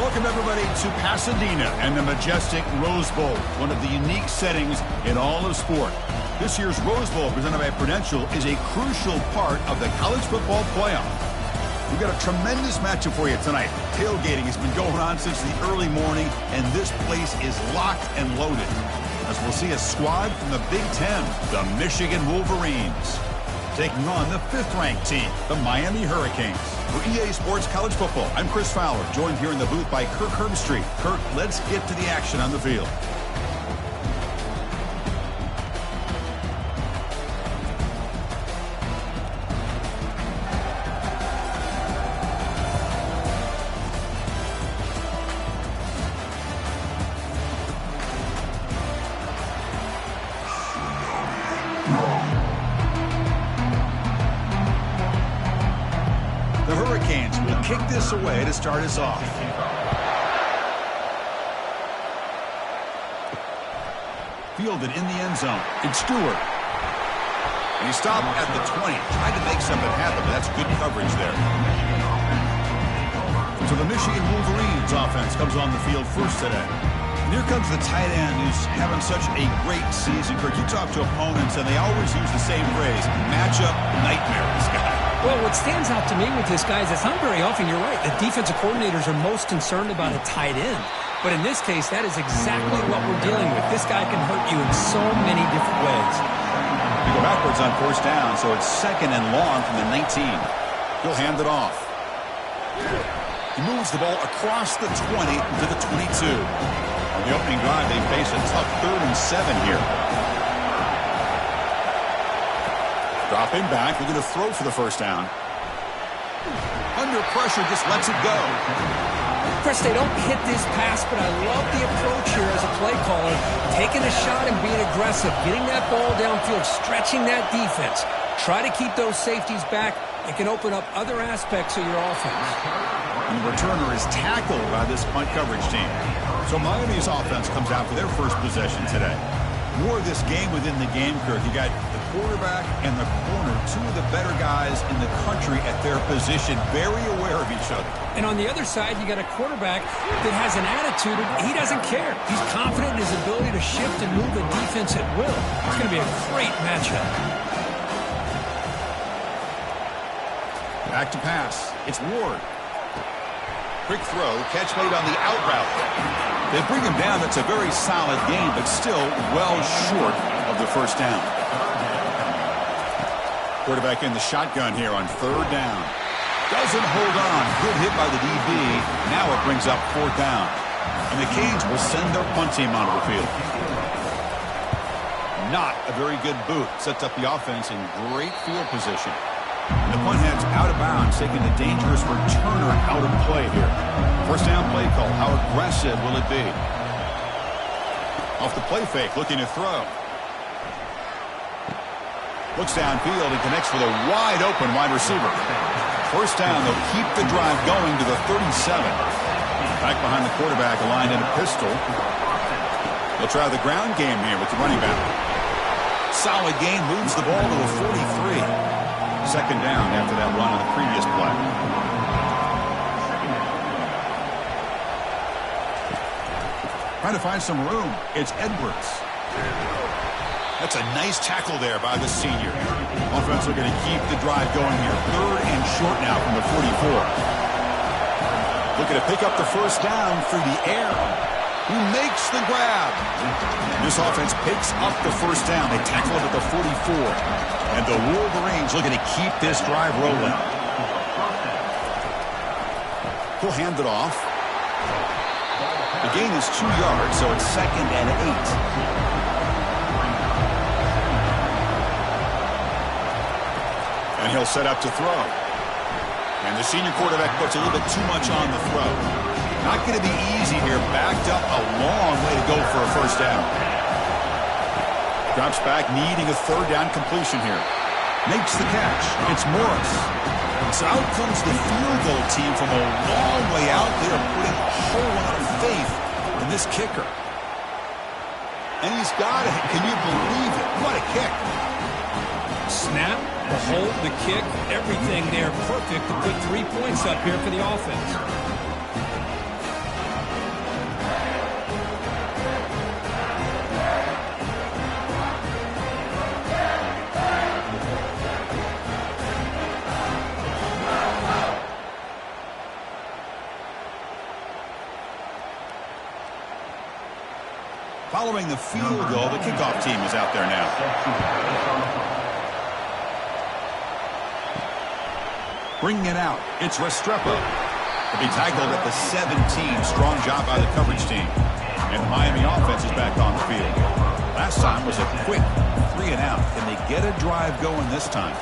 Welcome, everybody, to Pasadena and the majestic Rose Bowl, one of the unique settings in all of sport. This year's Rose Bowl, presented by Prudential, is a crucial part of the college football playoff. We've got a tremendous matchup for you tonight. Tailgating has been going on since the early morning, and this place is locked and loaded, as we'll see a squad from the Big Ten, the Michigan Wolverines, taking on the 5th-ranked team, the Miami Hurricanes. For EA Sports College Football, I'm Chris Fowler, joined here in the booth by Kirk Herbstreit. Kirk, let's get to the action on the field. The Hurricanes will kick this away to start us off. Fielded in the end zone. It's Stewart. And he stopped at the 20. Tried to make something happen, but that's good coverage there. So the Michigan Wolverines offense comes on the field first today. And here comes the tight end who's having such a great season. Kirk, you talk to opponents, and they always use the same phrase, matchup nightmare, this guy. Well, what stands out to me with this guy is it's not very often, you're right, the defensive coordinators are most concerned about a tight end. But in this case, that is exactly what we're dealing with. This guy can hurt you in so many different ways. You go backwards on first down, so it's 2nd and long from the 19. He'll hand it off. He moves the ball across the 20 to the 22. On the opening drive, they face a tough 3rd and 7 here. Dropping back, they're going to throw for the first down. Under pressure, just lets it go. Chris, they don't hit this pass, but I love the approach here as a play caller. Taking a shot and being aggressive, getting that ball downfield, stretching that defense. Try to keep those safeties back. It can open up other aspects of your offense. And the returner is tackled by this punt coverage team. So Miami's offense comes out for their first possession today. More of this game within the game, Kirk. You got the quarterback and the corner, two of the better guys in the country at their position, very aware of each other. And on the other side, you got a quarterback that has an attitude of he doesn't care. He's confident in his ability to shift and move the defense at will. It's going to be a great matchup. Back to pass. It's Ward. Quick throw, catch made on the out route. They bring him down. That's a very solid game, but still well short of the first down. Quarterback in the shotgun here on 3rd down. Doesn't hold on. Good hit by the DB. Now it brings up 4th down. And the Canes will send their punt team onto the field. Not a very good boot. Sets up the offense in great field position. And the punt heads out of bounds, taking the dangerous returner out of play here. First down play call. How aggressive will it be? Off the play fake, looking to throw. Looks downfield and connects with a wide open wide receiver. First down, they'll keep the drive going to the 37. Back behind the quarterback, aligned in a pistol. They'll try the ground game here with the running back. Solid gain, moves the ball to the 43. 2nd down after that run on the previous play. Trying to find some room. It's Edwards. That's a nice tackle there by the senior. Offense are going to keep the drive going here. 3rd and short now from the 44. Looking to pick up the first down through the air. Who makes the grab? This offense picks up the first down. They tackle it at the 44. And the Wolverines looking to keep this drive rolling. He'll hand it off. The gain is 2 yards, so it's 2nd and 8. And he'll set up to throw. And the senior quarterback puts a little bit too much on the throw. Not going to be easy here. Backed up a long way to go for a first down. Drops back, needing a 3rd down completion here. Makes the catch. It's Morris. So out comes the field goal team from a long way out. They are putting a whole lot of faith in this kicker. And he's got it. Can you believe it? What a kick. Snap, the hold, the kick, everything there perfect to put 3 points up here for the offense. Following the field goal, the kickoff team is out there now. Bringing it out, it's Restrepo. To be tackled at the 17. Strong job by the coverage team. And the Miami offense is back on the field. Last time was a quick 3 and out. Can they get a drive going this time?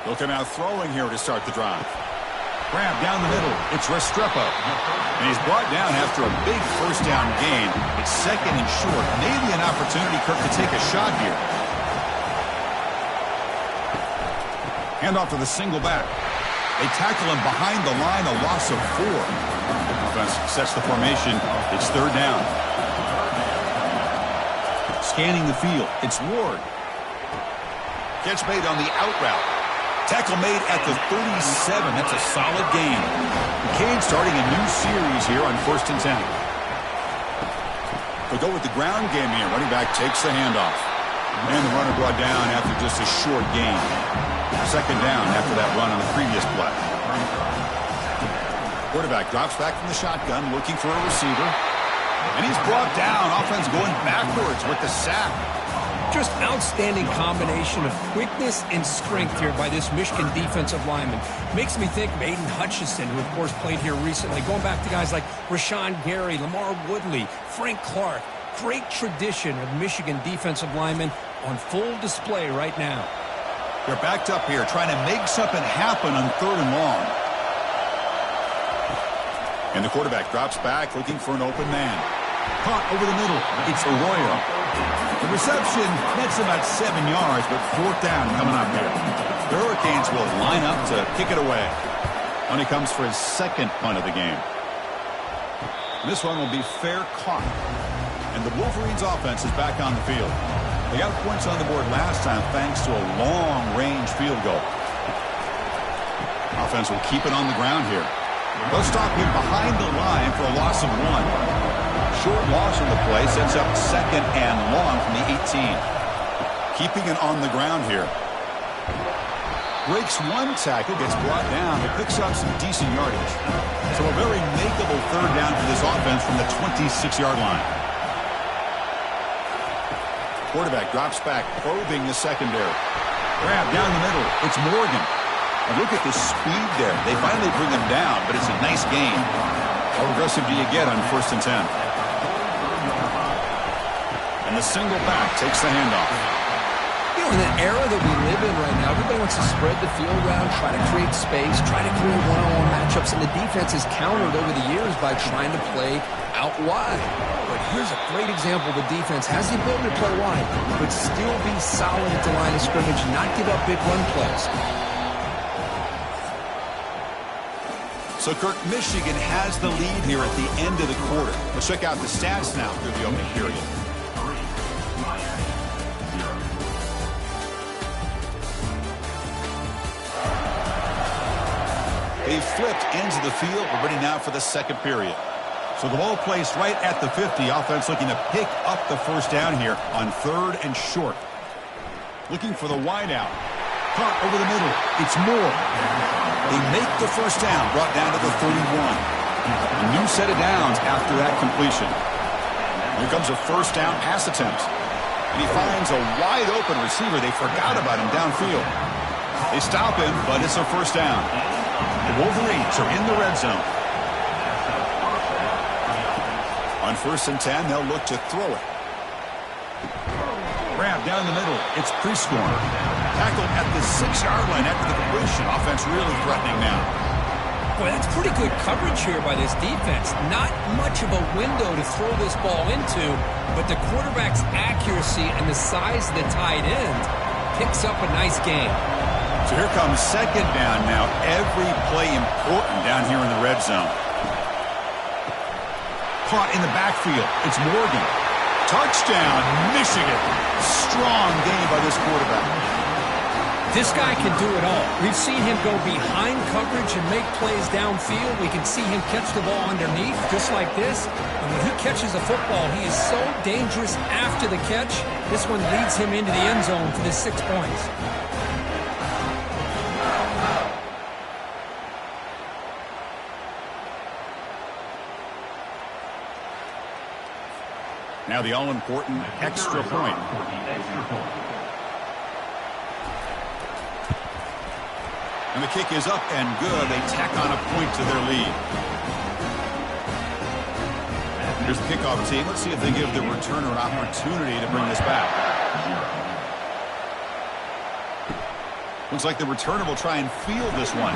They'll come out throwing here to start the drive. Grab down the middle. It's Restrepo. And he's brought down after a big first down gain. It's 2nd and short. Maybe an opportunity, Kirk, to take a shot here. Hand off to the single back. They tackle him behind the line, a loss of 4. Defense sets the formation. It's 3rd down. Scanning the field. It's Ward. Catch made on the out route. Tackle made at the 37. That's a solid gain. McCain starting a new series here on 1st and 10. They'll go with the ground game here. Running back takes the handoff. And the runner brought down after just a short gain. 2nd down after that run on the previous play. Quarterback drops back from the shotgun, looking for a receiver. And he's brought down. Offense going backwards with the sack. Just outstanding combination of quickness and strength here by this Michigan defensive lineman. Makes me think of Aiden Hutchinson, who, of course, played here recently. Going back to guys like Rashawn Gary, Lamar Woodley, Frank Clark. Great tradition of Michigan defensive linemen on full display right now. They're backed up here, trying to make something happen on 3rd and long. And the quarterback drops back, looking for an open man. Caught over the middle. It's Arroyo. The reception nets about 7 yards, but 4th down coming up here. The Hurricanes will line up to kick it away. When he comes for his 2nd punt of the game. And this one will be fair caught. And the Wolverines offense is back on the field. They got points on the board last time thanks to a long-range field goal. Offense will keep it on the ground here. They'll stop him behind the line for a loss of 1. Short loss in the play sets up 2nd and long from the 18. Keeping it on the ground here. Breaks 1 tackle, gets brought down, but picks up some decent yardage. So a very makeable 3rd down for this offense from the 26-yard line. Quarterback drops back, probing the secondary. Grab down the middle. It's Morgan. And look at the speed there. They finally bring him down, but it's a nice gain. How aggressive do you get on 1st and 10? And the single back takes the handoff. You know, in the era that we live in right now, everybody wants to spread the field around, try to create space, try to create one-on-one matchups, and the defense has countered over the years by trying to play out wide. But here's a great example. The defense has the ability to play wide, but still be solid at the line of scrimmage, not give up big run plays. So, Kirk, Michigan has the lead here at the end of the quarter. Let's check out the stats now through the opening period. They flipped ends of the field. We're ready now for the 2nd period. So the ball placed right at the 50. Offense looking to pick up the 1st down here on 3rd and short. Looking for the wideout. Caught over the middle. It's Moore. They make the 1st down, brought down to the 31. A new set of downs after that completion. Here comes a 1st down pass attempt. And he finds a wide open receiver. They forgot about him downfield. They stop him, but it's a 1st down. The Wolverines are in the red zone. On 1st and 10, they'll look to throw it. Grab down the middle. It's Prieskorn. Tackled at the 6-yard line after the completion. Offense really threatening now. Boy, that's pretty good coverage here by this defense. Not much of a window to throw this ball into, but the quarterback's accuracy and the size of the tight end picks up a nice gain. So here comes 2nd down now. Every play important down here in the red zone. Caught in the backfield. It's Morgan. Touchdown, Michigan. Strong game by this quarterback. This guy can do it all. We've seen him go behind coverage and make plays downfield. We can see him catch the ball underneath just like this. And when he catches a football, he is so dangerous after the catch. This one leads him into the end zone for the 6 points. Now the all-important extra point. And the kick is up and good. They tack on a point to their lead. Here's the kickoff team. Let's see if they give the returner an opportunity to bring this back. Looks like the returner will try and field this one.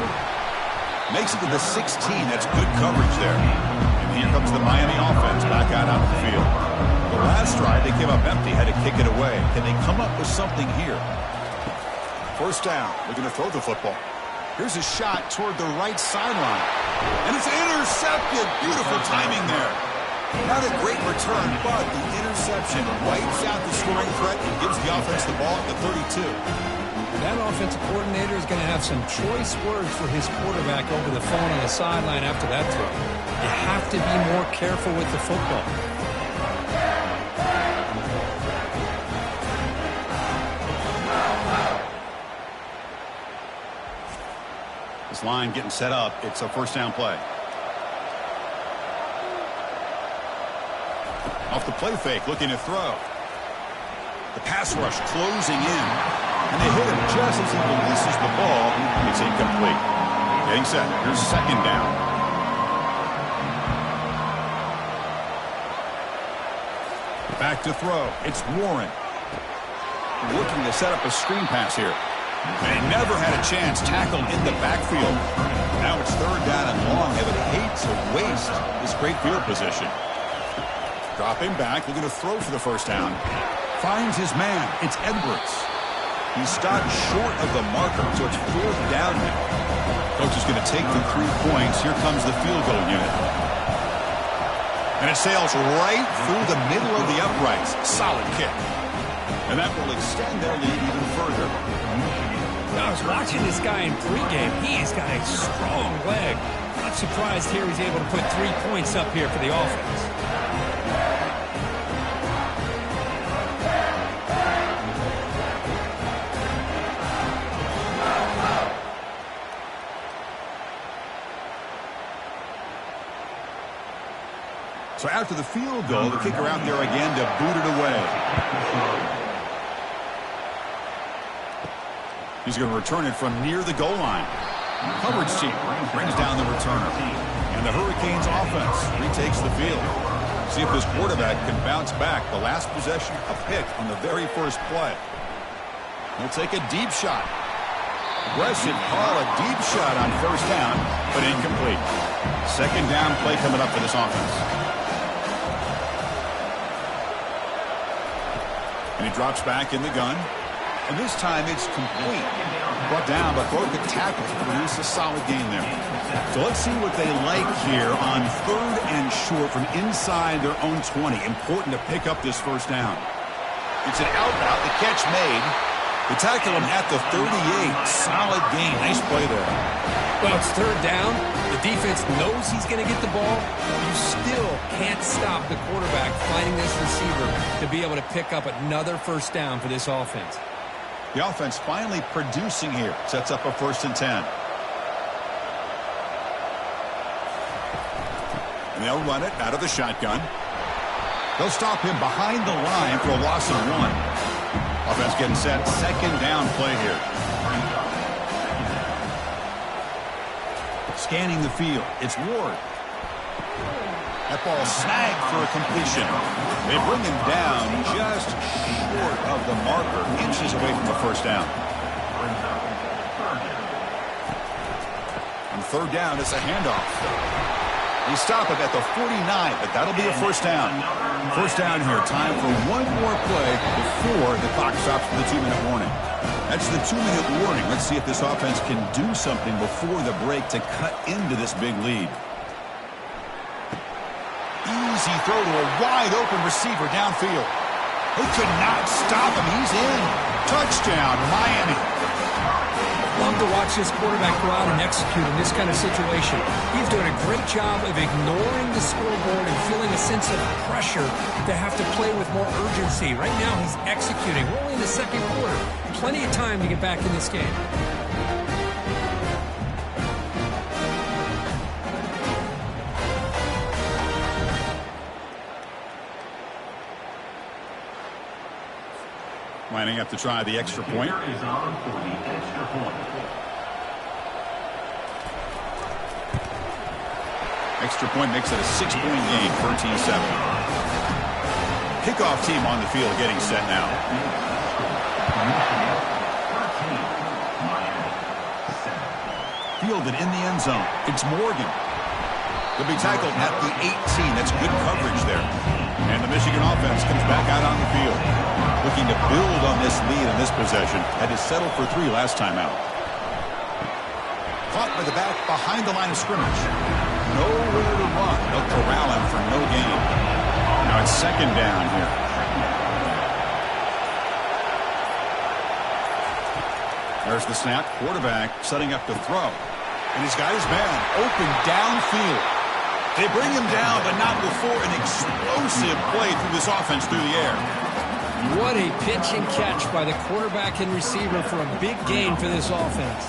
Makes it to the 16. That's good coverage there. And here comes the Miami offense back out on the field. The last drive, they came up empty, had to kick it away. Can they come up with something here? First down. Looking to throw the football. Here's a shot toward the right sideline. And it's intercepted. Beautiful timing there. Not a great return, but the interception wipes out the scoring threat and gives the offense the ball at the 32. That offensive coordinator is going to have some choice words for his quarterback over the phone on the sideline after that throw. You have to be more careful with the football. This line getting set up. It's a first down play. Off the play fake, looking to throw. The pass rush closing in. And they hit him just as he releases the ball. It's incomplete. Getting set. Here's second down. Back to throw. It's Warren. Looking to set up a screen pass here. And he never had a chance tackled in the backfield. Now it's third down and long. They would hate to waste this great field position. Dropping back, looking to throw for the first down. Finds his man. It's Edwards. He stopped short of the marker, so it's fourth down now. Coach is going to take the 3 points. Here comes the field goal unit. And it sails right through the middle of the uprights. Solid kick. And that will extend their lead even further. I was watching this guy in pregame. He's got a strong leg. Not surprised here he's able to put 3 points up here for the offense. So after the field goal, the kicker out there again to boot it away. He's going to return it from near the goal line. Coverage team brings down the returner. And the Hurricanes offense retakes the field. See if this quarterback can bounce back. The last possession, a pick on the very first play. He'll take a deep shot. Aggressive call, a deep shot on first down, but incomplete. Second down play coming up for this offense. And he drops back in the gun. And this time it's complete. Brought down, but broke the tackle to produce a solid gain there. So let's see what they like here on third and short from inside their own 20. Important to pick up this first down. It's an out route. The catch made. They tackle him at the 38. Solid gain. Nice play there. Well, it's third down. The defense knows he's going to get the ball. You still can't stop the quarterback finding this receiver to be able to pick up another first down for this offense. The offense finally producing here. Sets up a 1st and 10. And they'll run it out of the shotgun. They'll stop him behind the line for a loss of 1. Offense getting set. Second down play here. Scanning the field. It's Ward. That ball snagged for a completion. They bring him down just short of the marker, inches away from the first down. On third down, it's a handoff. They stop it at the 49, but that'll be a first down. First down here. Time for one more play before the clock stops for the 2-minute warning. That's the 2-minute warning. Let's see if this offense can do something before the break to cut into this big lead. Easy throw to a wide-open receiver downfield. They could not stop him. He's in. Touchdown, Miami. Love to watch this quarterback go out and execute in this kind of situation. He's doing a great job of ignoring the scoreboard and feeling a sense of pressure to have to play with more urgency. Right now, he's executing. We're only in the second quarter. Plenty of time to get back in this game. Lining up to try the extra point. Extra point makes it a 6-point game, 13-7. Kickoff team on the field getting set now. Fielded in the end zone. It's Morgan. He'll be tackled at the 18. That's good coverage there. And the Michigan offense comes back out on the field. Looking to build on this lead in this possession. Had to settle for 3 last time out. Caught by the back behind the line of scrimmage. Nowhere to run. They'll corral him for no gain. Now it's second down here. There's the snap. Quarterback setting up to throw. And he's got his man open downfield. They bring him down, but not before an explosive play through this offense through the air. What a pitch and catch by the quarterback and receiver for a big gain for this offense.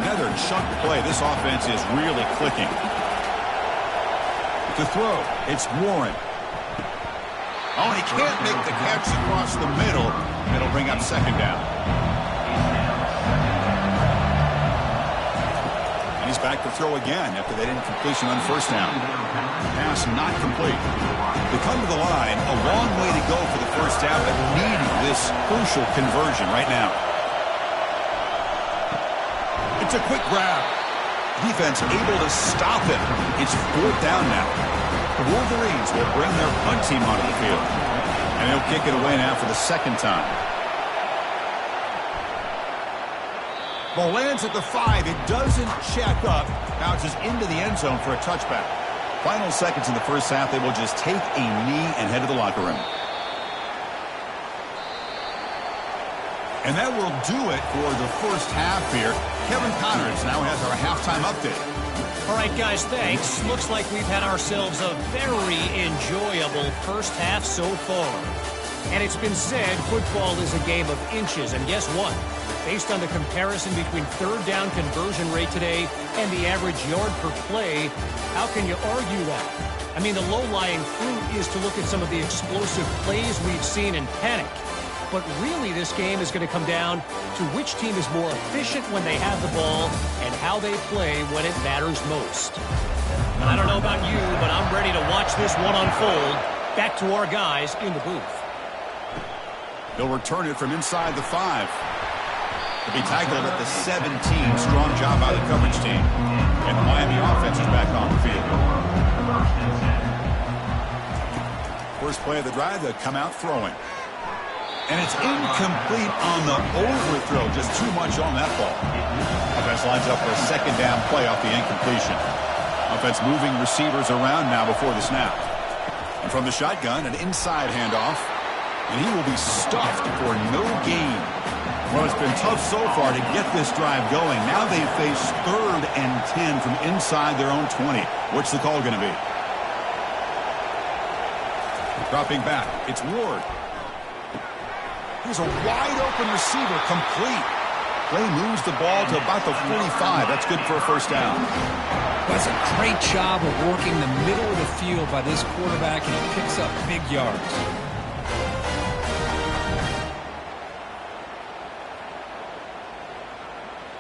Another chunk play. This offense is really clicking. To throw, it's Warren. Oh, he can't make the catch across the middle. It'll bring up second down. And he's back to throw again after that incompletion on first down. Pass not complete. They come to the line, a long way to go for the first down, but needing this crucial conversion right now. It's a quick grab. Defense able to stop him. It's fourth down now. The Wolverines will bring their punt team onto the field. And he'll kick it away now for the second time. Ball lands at the 5. It doesn't check up. Bounces into the end zone for a touchback. Final seconds in the first half, they will just take a knee and head to the locker room. And that will do it for the first half here. Kevin Connors now has our halftime update. All right, guys, thanks. Looks like we've had ourselves a very enjoyable first half so far. And it's been said football is a game of inches. And guess what? Based on the comparison between third down conversion rate today and the average yard per play, how can you argue that? I mean, the low-lying fruit is to look at some of the explosive plays we've seen in panic. But really, this game is going to come down to which team is more efficient when they have the ball and how they play when it matters most. And I don't know about you, but I'm ready to watch this one unfold. Back to our guys in the booth. They'll return it from inside the 5. They'll be tackled at the 17. Strong job by the coverage team. And the Miami offense is back on the field. First play of the drive, they'll come out throwing. And it's incomplete on the overthrow. Just too much on that ball. Offense lines up for a second down play off the incompletion. Offense moving receivers around now before the snap. And from the shotgun, an inside handoff. And he will be stuffed for no gain. Well, it's been tough so far to get this drive going. Now they face 3rd and 10 from inside their own 20. What's the call going to be? Dropping back, it's Ward. Here's a wide-open receiver, complete. Play moves the ball to about the 45. That's good for a first down. That's a great job of working the middle of the field by this quarterback, and he picks up big yards.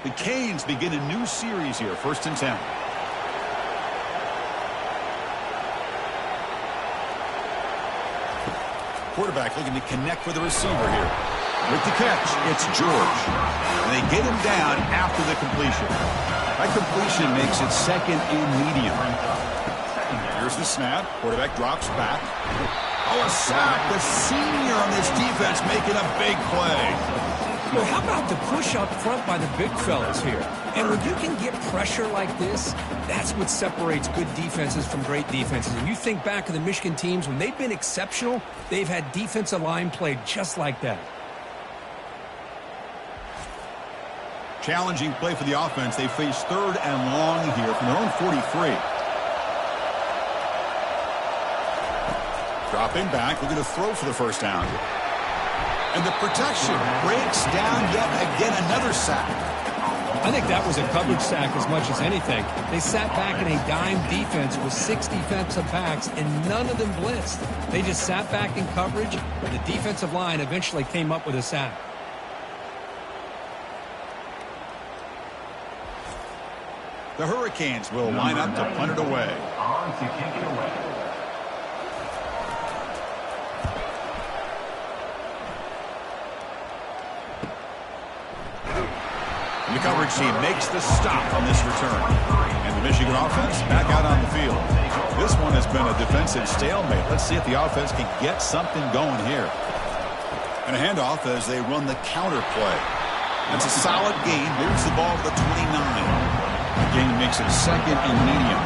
The Canes begin a new series here, 1st and 10. Quarterback looking to connect with the receiver here. With the catch, it's George. And they get him down after the completion. That completion makes it 2nd and medium. Here's the snap. Quarterback drops back. Oh, a sack. The senior on this defense making a big play. Well, how about the push up front by the big fellas here? And when you can get pressure like this, that's what separates good defenses from great defenses. And you think back to the Michigan teams, when they've been exceptional, they've had defensive line played just like that. Challenging play for the offense. They face 3rd and long here from their own 43. Dropping back, looking to throw for the first down. And the protection breaks down yet again, another sack. I think that was a coverage sack as much as anything. They sat back in a dime defense with 6 defensive backs, and none of them blitzed. They just sat back in coverage, but the defensive line eventually came up with a sack. The Hurricanes will line up to punt it away. On to kick it away. The coverage team makes the stop on this return. And the Michigan offense back out on the field. This one has been a defensive stalemate. Let's see if the offense can get something going here. And a handoff as they run the counter play. That's a solid gain. Moves the ball to the 29. The gain makes it second and medium.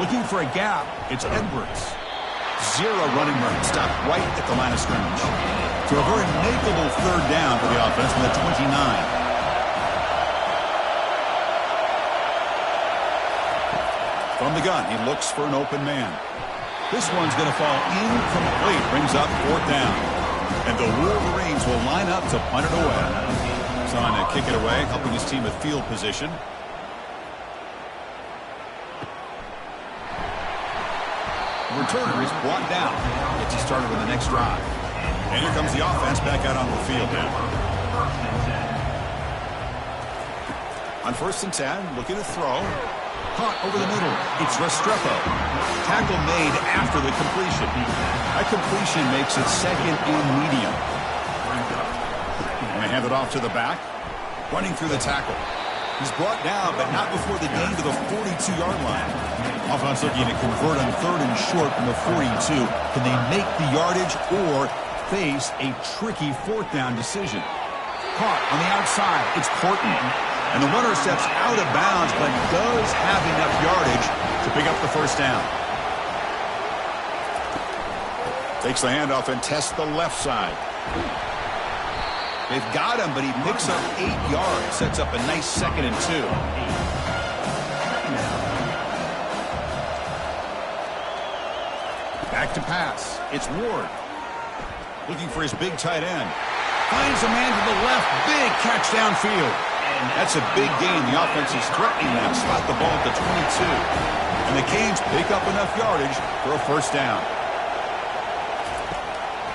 Looking for a gap. It's Edwards. 0 running room. Stopped right at the line of scrimmage. So a very makeable third down for the offense from the 29. From the gun, he looks for an open man. This one's going to fall incomplete. Brings up 4th down. And the Wolverines will line up to punt it away. So on to kick it away, helping his team with field position. The returner is brought down. Gets you started with the next drive. And here comes the offense back out on the field now. On 1st and 10, looking to throw. Caught over the middle. It's Restrepo. Tackle made after the completion. That completion makes it second and medium. And they hand it off to the back. Running through the tackle. He's brought down, but not before the gain to the 42-yard line. Offense looking to convert on 3rd and short from the 42. Can they make the yardage or face a tricky 4th down decision? Caught on the outside. It's Portman. And the runner steps out of bounds, but does have enough yardage to pick up the 1st down. Takes the handoff and tests the left side. They've got him, but he picks up 8 yards. Sets up a nice 2nd and 2. Back to pass. It's Ward. Looking for his big tight end. Finds a man to the left. Big catch downfield. That's a big gain. The offense is threatening that. Slot the ball at the 22. And the Canes pick up enough yardage for a 1st down.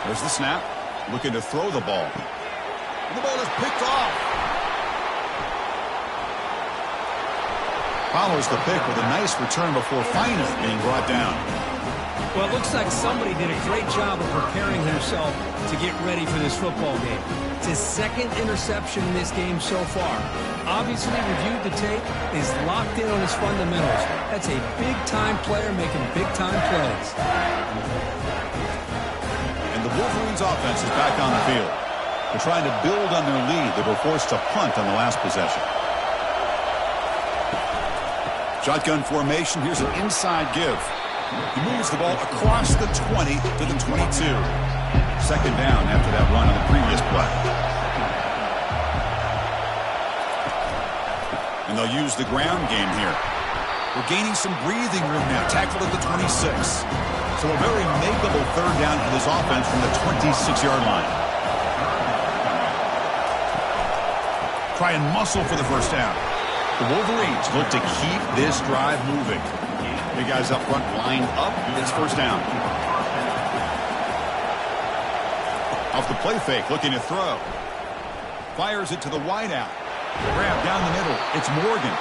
There's the snap. Looking to throw the ball. And the ball is picked off. Follows the pick with a nice return before finally being brought down. Well, it looks like somebody did a great job of preparing himself to get ready for this football game. It's his 2nd interception in this game so far. Obviously reviewed the tape, is locked in on his fundamentals. That's a big-time player making big-time plays. And the Wolverines offense is back on the field. They're trying to build on their lead. They were forced to punt on the last possession. Shotgun formation. Here's an inside give. He moves the ball across the 20 to the 22. 2nd down after that run on the previous play. And they'll use the ground game here. We're gaining some breathing room now. Tackled at the 26. So a very makeable 3rd down for this offense from the 26-yard line. Try and muscle for the 1st down. The Wolverines look to keep this drive moving. The guys up front line up. It's 1st down. Off the play fake, looking to throw. Fires it to the wideout. Grab down the middle. It's Morgan.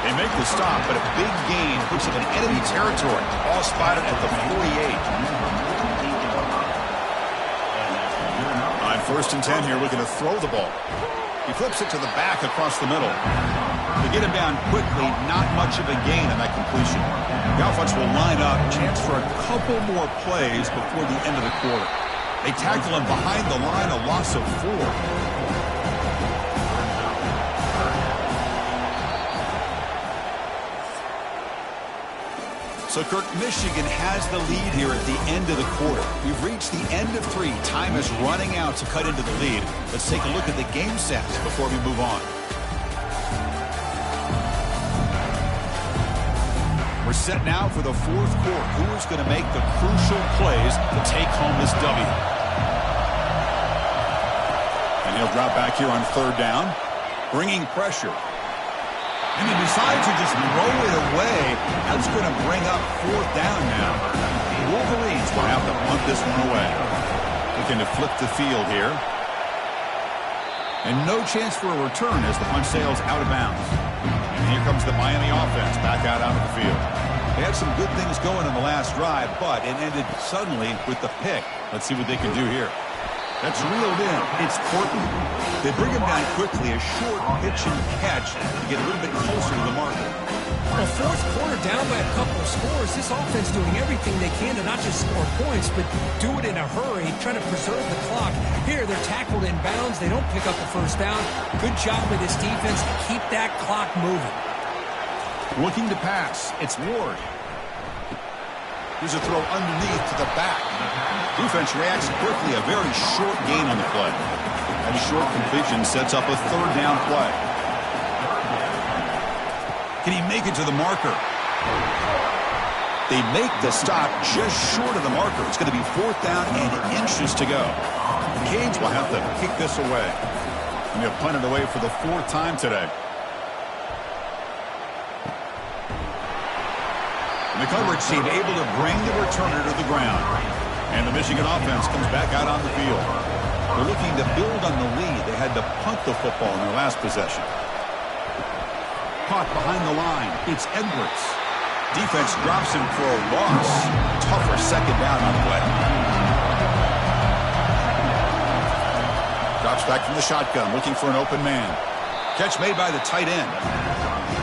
They make the stop, but a big gain puts them in enemy territory. All spotted at the 48. On 1st and 10 here, looking to throw the ball. He flips it to the back across the middle. To get him down quickly, not much of a gain on that completion. The offense will line up, chance for a couple more plays before the end of the quarter. They tackle him behind the line, a loss of 4. So, Kirk, Michigan has the lead here at the end of the quarter. We've reached the end of 3. Time is running out to cut into the lead. Let's take a look at the game stats before we move on. We're set now for the 4th quarter. Who is going to make the crucial plays to take home this W? And he'll drop back here on third down, bringing pressure. And he decides to just throw it away. That's going to bring up fourth down now. The Wolverines will have to punt this one away. Looking to flip the field here. And no chance for a return as the punt sails out of bounds. And here comes the Miami offense back out onto the field. They had some good things going in the last drive, but it ended suddenly with the pick. Let's see what they can do here. That's reeled in. It's Portland. They bring him down quickly, a short pitch and catch to get a little bit closer to the marker. Well, fourth quarter down by a couple of scores. This offense doing everything they can to not just score points, but do it in a hurry, trying to preserve the clock. Here, they're tackled in bounds. They don't pick up the first down. Good job with this defense to keep that clock moving. Looking to pass. It's Ward. Here's a throw underneath to the back. Defense reacts quickly. A very short gain on the play. That short completion sets up a third down play. Can he make it to the marker? They make the stop just short of the marker. It's going to be fourth down and inches to go. The Canes will have to kick this away. And they'll punt it away for the fourth time today. And the coverage team able to bring the returner to the ground. And the Michigan offense comes back out on the field. They're looking to build on the lead. They had to punt the football in their last possession. Caught behind the line. It's Edwards. Defense drops him for a loss. Tougher second down on the way. Drops back from the shotgun, looking for an open man. Catch made by the tight end.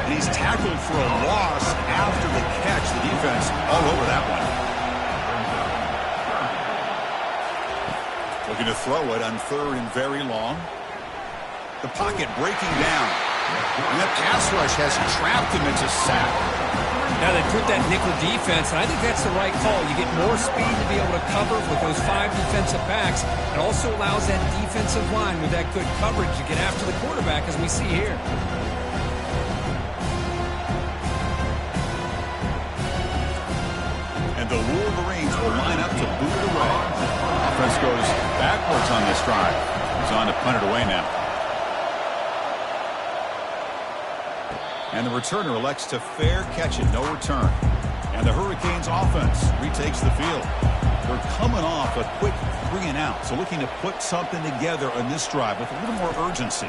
And he's tackled for a loss after the catch. The defense all over that one. Looking to throw it on third and very long. The pocket breaking down. And that pass rush has trapped him into sack. Now they put that nickel defense, and I think that's the right call. You get more speed to be able to cover with those 5 defensive backs. It also allows that defensive line with that good coverage to get after the quarterback, as we see here. And the Wolverines will line up to boot it away. Offense goes backwards on this drive. He's on to punt it away now. And the returner elects to fair catch it, no return. And the Hurricanes offense retakes the field. They're coming off a quick 3 and out, so looking to put something together on this drive with a little more urgency.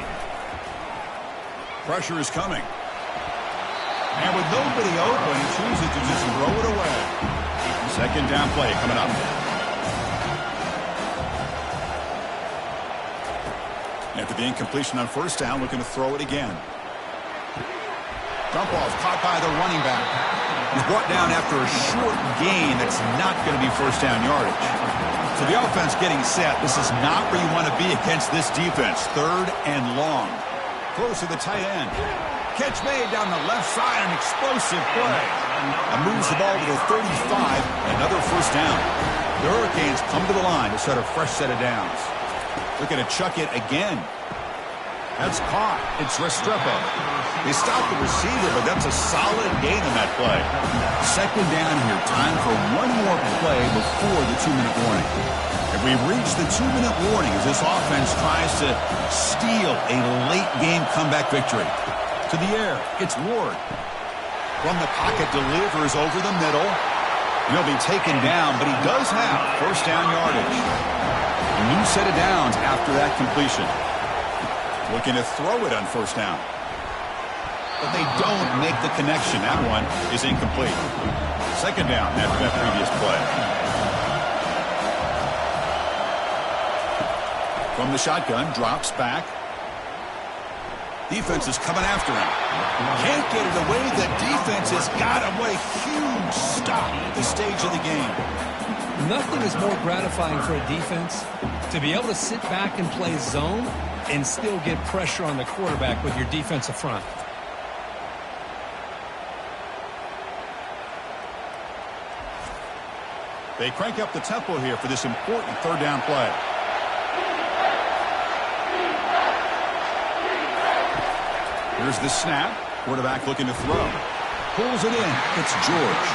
Pressure is coming. And with nobody open, he chooses to just throw it away. Second down play coming up. After the incompletion on first down, looking to throw it again. Dump off caught by the running back. He's brought down after a short gain that's not going to be first down yardage. So the offense getting set. This is not where you want to be against this defense. Third and long. Close to the tight end. Catch made down the left side. An explosive play. And moves the ball to the 35. Another first down. The Hurricanes come to the line to set a fresh set of downs. Looking to chuck it again. That's caught. It's Restrepo. They stop the receiver, but that's a solid gain in that play. Second down here. Time for one more play before the 2-minute warning. And we've reached the 2-minute warning as this offense tries to steal a late-game comeback victory. To the air, it's Ward. From the pocket, delivers over the middle. And he'll be taken down, but he does have first down yardage. A new set of downs after that completion. Looking to throw it on first down. But they don't make the connection. That one is incomplete. Second down after that previous play. From the shotgun, drops back. Defense is coming after him. Can't get it away. The defense has got him. What a huge stop at this stage of the game. Nothing is more gratifying for a defense to be able to sit back and play zone and still get pressure on the quarterback with your defensive front. They crank up the tempo here for this important third down play. Here's the snap. Quarterback looking to throw. Pulls it in. It's George.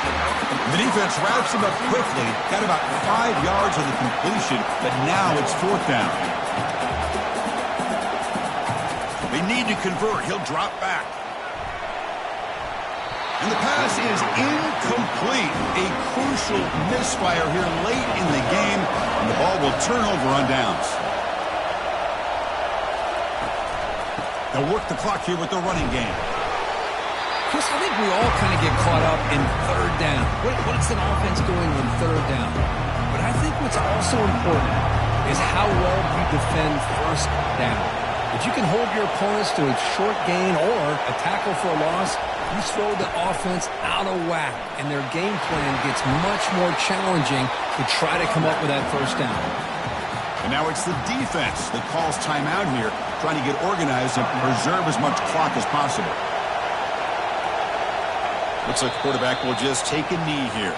The defense wraps him up quickly. Got about 5 yards on the completion, but now it's fourth down. They need to convert. He'll drop back. And the pass is incomplete. A crucial misfire here late in the game, and the ball will turn over on downs. They'll work the clock here with the running game. Chris, I think we all kind of get caught up in third down. What's an offense doing on third down? But I think what's also important is how well you defend first down. If you can hold your opponents to a short gain or a tackle for a loss, you throw the offense out of whack, and their game plan gets much more challenging to try to come up with that first down. And now it's the defense that calls timeout here, trying to get organized and preserve as much clock as possible. Looks like the quarterback will just take a knee here.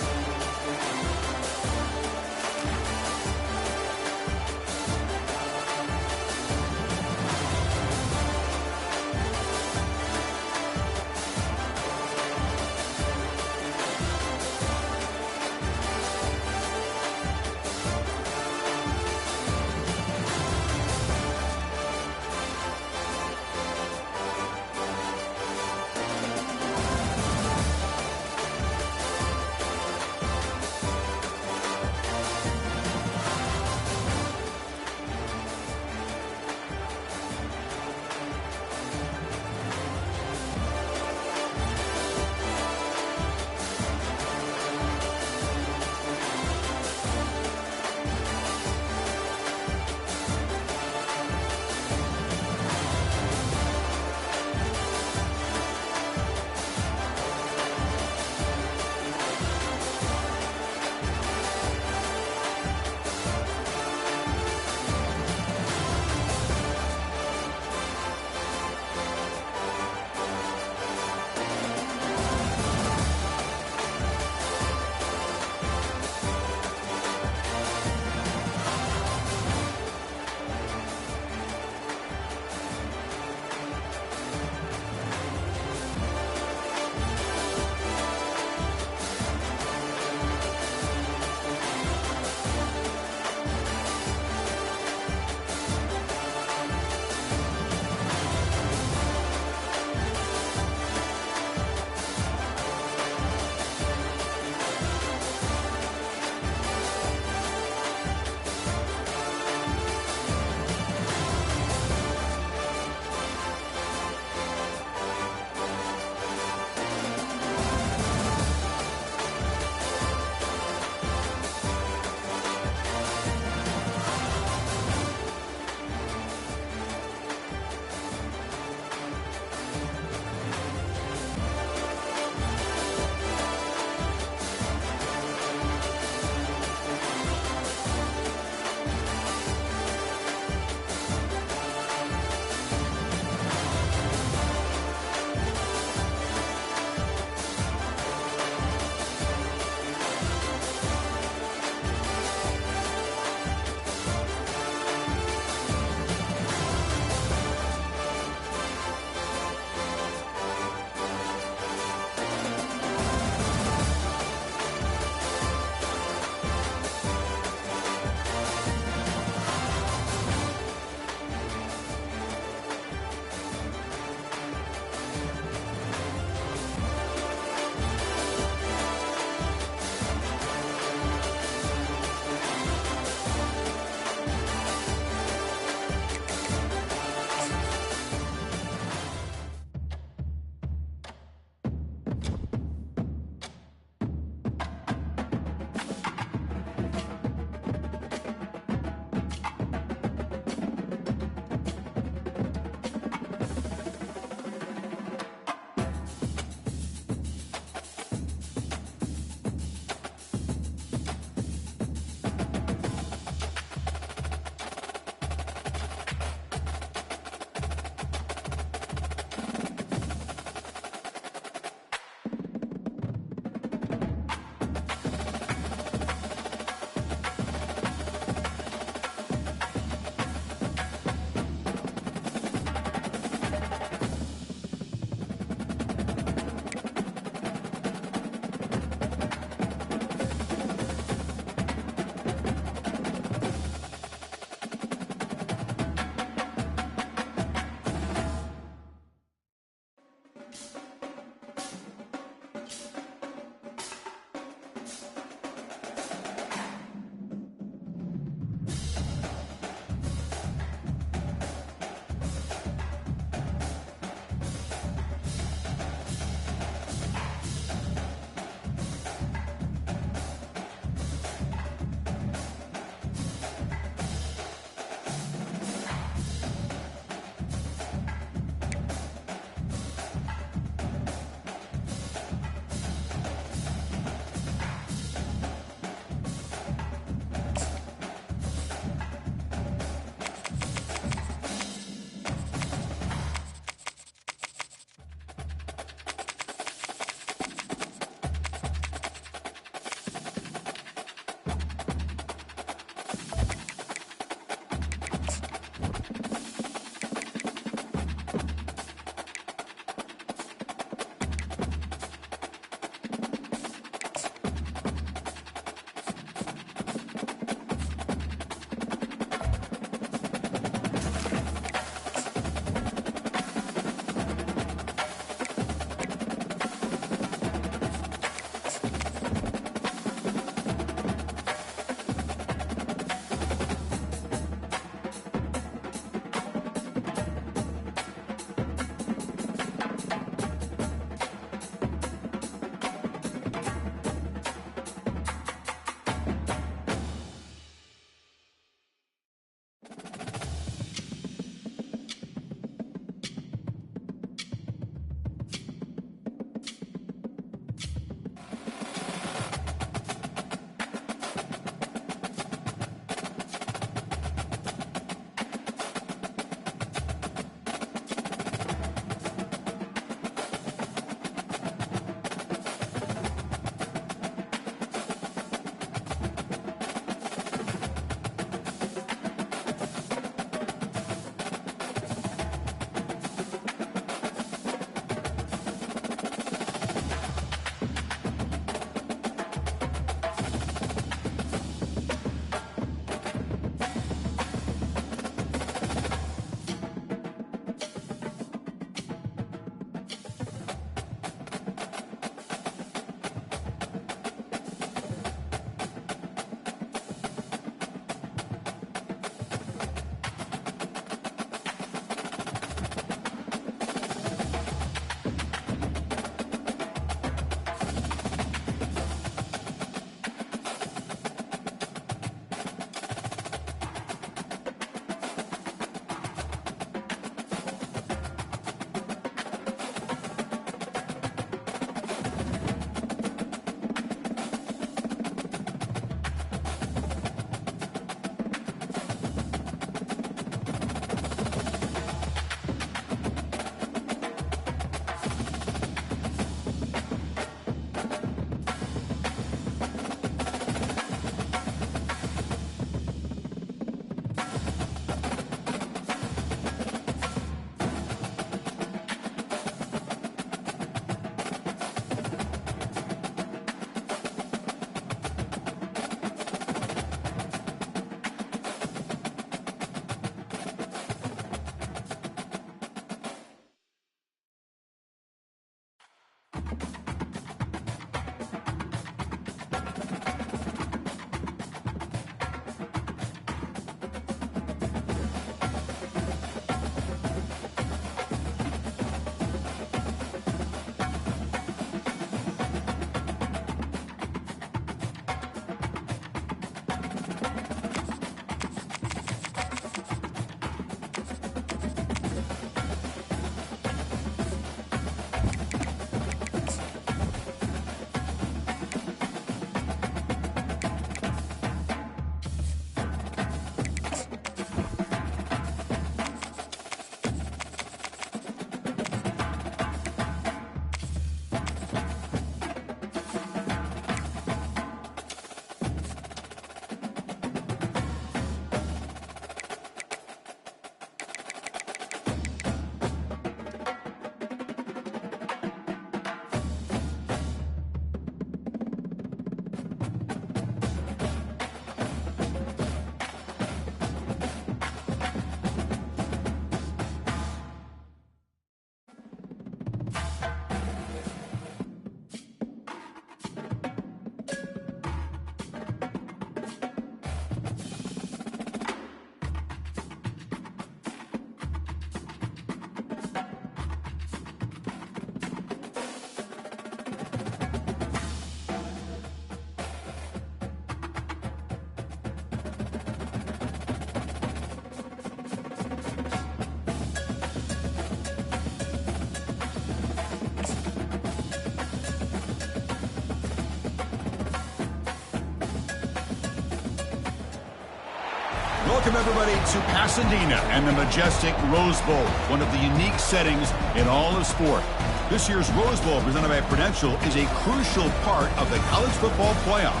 Welcome, everybody, to Pasadena and the majestic Rose Bowl, one of the unique settings in all of sport. This year's Rose Bowl, presented by Prudential, is a crucial part of the college football playoff.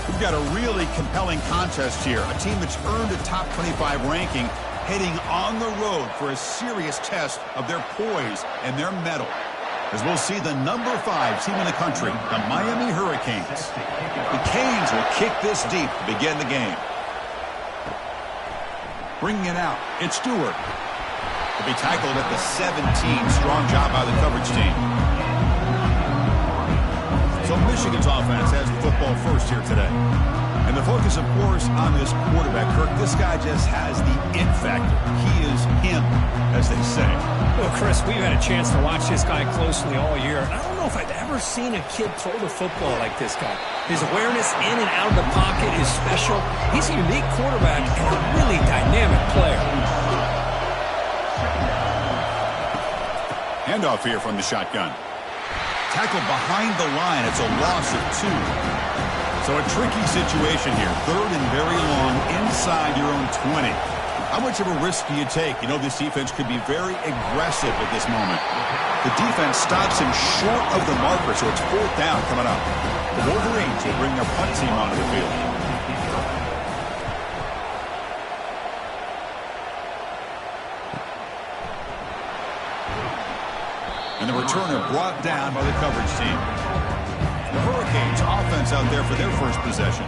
We've got a really compelling contest here, a team that's earned a top 25 ranking, heading on the road for a serious test of their poise and their mettle. As we'll see the number 5 team in the country, the Miami Hurricanes. The Canes will kick this deep to begin the game. Bringing it out, it's Stewart. To be tackled at the 17. Strong job by the coverage team. So Michigan's offense has the football first here today. And the focus, of course, on this quarterback, Kirk. This guy just has the it factor. He is him, as they say. Well, Chris, we've had a chance to watch this guy closely all year. I don't know if I've ever seen a kid throw the football like this guy. His awareness in and out of the pocket is special. He's a unique quarterback and a really dynamic player. Handoff here from the shotgun. Tackle behind the line. It's a loss of 2. So a tricky situation here. 3rd and very long inside your own 20. How much of a risk do you take? You know, this defense could be very aggressive at this moment. The defense stops him short of the marker, so it's 4th down coming up. The Wolverines will bring their punt team onto the field. And the returner brought down by the coverage team. The Hurricanes offense out there for their first possession.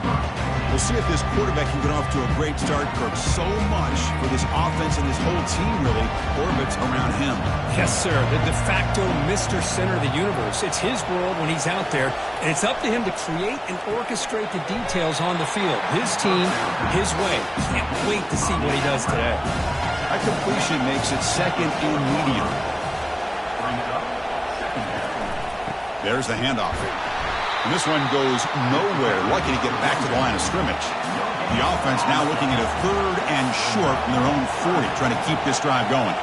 We'll see if this quarterback can get off to a great start, Kirk. So much for this offense and this whole team really orbits around him. Yes, sir. The de facto Mr. Center of the universe. It's his world when he's out there, and it's up to him to create and orchestrate the details on the field. His team, his way. Can't wait to see what he does today. That completion makes it 2nd and medium. There's the handoff. And this one goes nowhere. Lucky to get back to the line of scrimmage. The offense now looking at a 3rd and short from their own 40, trying to keep this drive going.